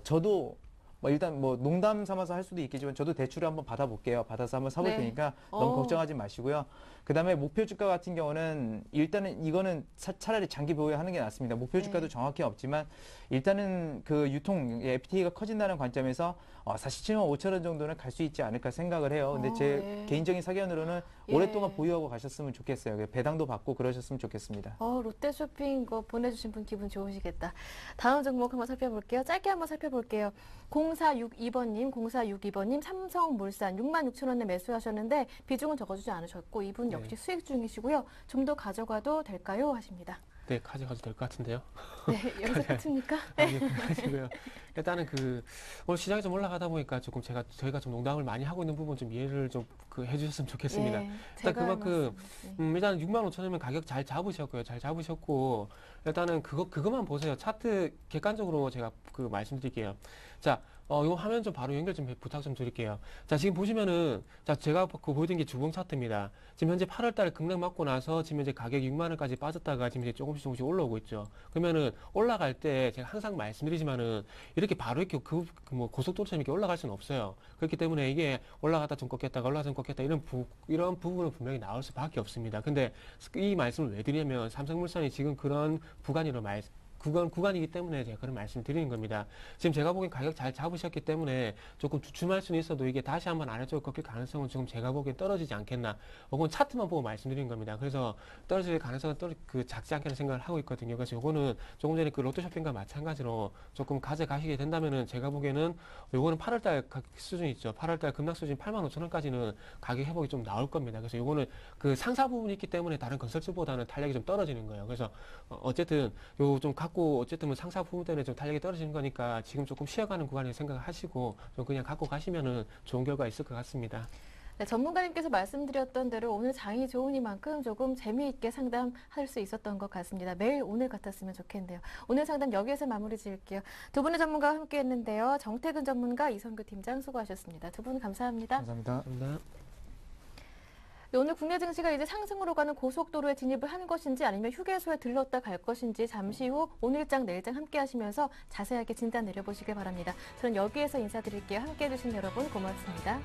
저도 일단 농담 삼아서 할 수도 있겠지만 저도 대출을 한번 받아볼게요. 받아서 한번 사볼 네. 테니까 너무 걱정하지 마시고요. 그 다음에 목표 주가 같은 경우는 일단은 이거는 차라리 장기 보유하는 게 낫습니다. 목표 주가도 네. 정확히 없지만 일단은 그 유통 FTA가 커진다는 관점에서 47만 5천 원 정도는 갈 수 있지 않을까 생각을 해요. 근데 제 예. 개인적인 사견으로는 예. 오랫동안 보유하고 가셨으면 좋겠어요. 배당도 받고 그러셨으면 좋겠습니다. 롯데 쇼핑 이거 보내주신 분 기분 좋으시겠다. 다음 종목 한번 살펴볼게요. 짧게 한번 살펴볼게요. 0462번님, 삼성물산 66,000원에 매수하셨는데 비중은 적어주지 않으셨고 이분 역시 네. 수익 중이시고요. 좀 더 가져가도 될까요? 하십니다. 네, 가져가도 될 것 같은데요. 네, 여기서 끝입니까? 아니, 그러시고요. 일단은 오늘 시장이 좀 올라가다 보니까 조금 저희가 좀 농담을 많이 하고 있는 부분 좀 이해를 좀 해주셨으면 좋겠습니다. 예, 일단 제가 할 그만큼 말씀. 일단 65,000원이면 가격 잘 잡으셨고요. 잘 잡으셨고 일단은 그것만 보세요. 차트 객관적으로 제가 말씀드릴게요. 자, 이거 화면 좀 바로 연결 좀 부탁 좀 드릴게요. 자, 지금 보시면은 자, 제가 보여드린 게 주봉 차트입니다. 지금 현재 8월 달 급락 맞고 나서 지금 현재 가격이 6만 원까지 빠졌다가 지금 이제 조금씩 올라오고 있죠. 그러면은 올라갈 때 제가 항상 말씀드리지만은 이렇게 바로 이렇게 고속도로처럼 이렇게 올라갈 수는 없어요. 그렇기 때문에 이게 올라갔다 좀 꺾였다가 올라갔다 좀 꺾였다 이런 부분은 분명히 나올 수밖에 없습니다. 근데 이 말씀을 왜 드리냐면 삼성물산이 지금 그런 구간이기 때문에 제가 그런 말씀을 드리는 겁니다. 지금 제가 보기엔 가격 잘 잡으셨기 때문에 조금 주춤할 수는 있어도 이게 다시 한번 아래쪽으로 꺾일 가능성은 지금 제가 보기엔 떨어지지 않겠나. 혹은 차트만 보고 말씀드리는 겁니다. 그래서 떨어질 가능성은 작지 않게는 생각을 하고 있거든요. 그래서 요거는 조금 전에 그 롯데쇼핑과 마찬가지로 조금 가져가시게 된다면은 제가 보기에는 요거는 8월달 수준 있죠. 8월달 급락 수준 85,000원까지는 가격 회복이 좀 나올 겁니다. 그래서 요거는 그 상사 부분이 있기 때문에 다른 건설주보다는 탄력이 좀 떨어지는 거예요. 그래서 어쨌든 요 좀 갖고 어쨌든 상사 부분 때문에 좀 탄력이 떨어지는 거니까 지금 조금 쉬어가는 구간을 생각하시고 좀 그냥 갖고 가시면은 좋은 결과 있을 것 같습니다. 네, 전문가님께서 말씀드렸던 대로 오늘 장이 좋으니만큼 조금 재미있게 상담할 수 있었던 것 같습니다. 매일 오늘 같았으면 좋겠네요. 오늘 상담 여기에서 마무리 지을게요. 두 분의 전문가와 함께 했는데요. 정태근 전문가, 이성규 팀장 수고하셨습니다. 두 분 감사합니다. 감사합니다. 감사합니다. 네, 오늘 국내 증시가 이제 상승으로 가는 고속도로에 진입을 한 것인지 아니면 휴게소에 들렀다 갈 것인지 잠시 후 오늘장 내일장 함께 하시면서 자세하게 진단 내려보시길 바랍니다. 저는 여기에서 인사드릴게요. 함께 해주신 여러분 고맙습니다.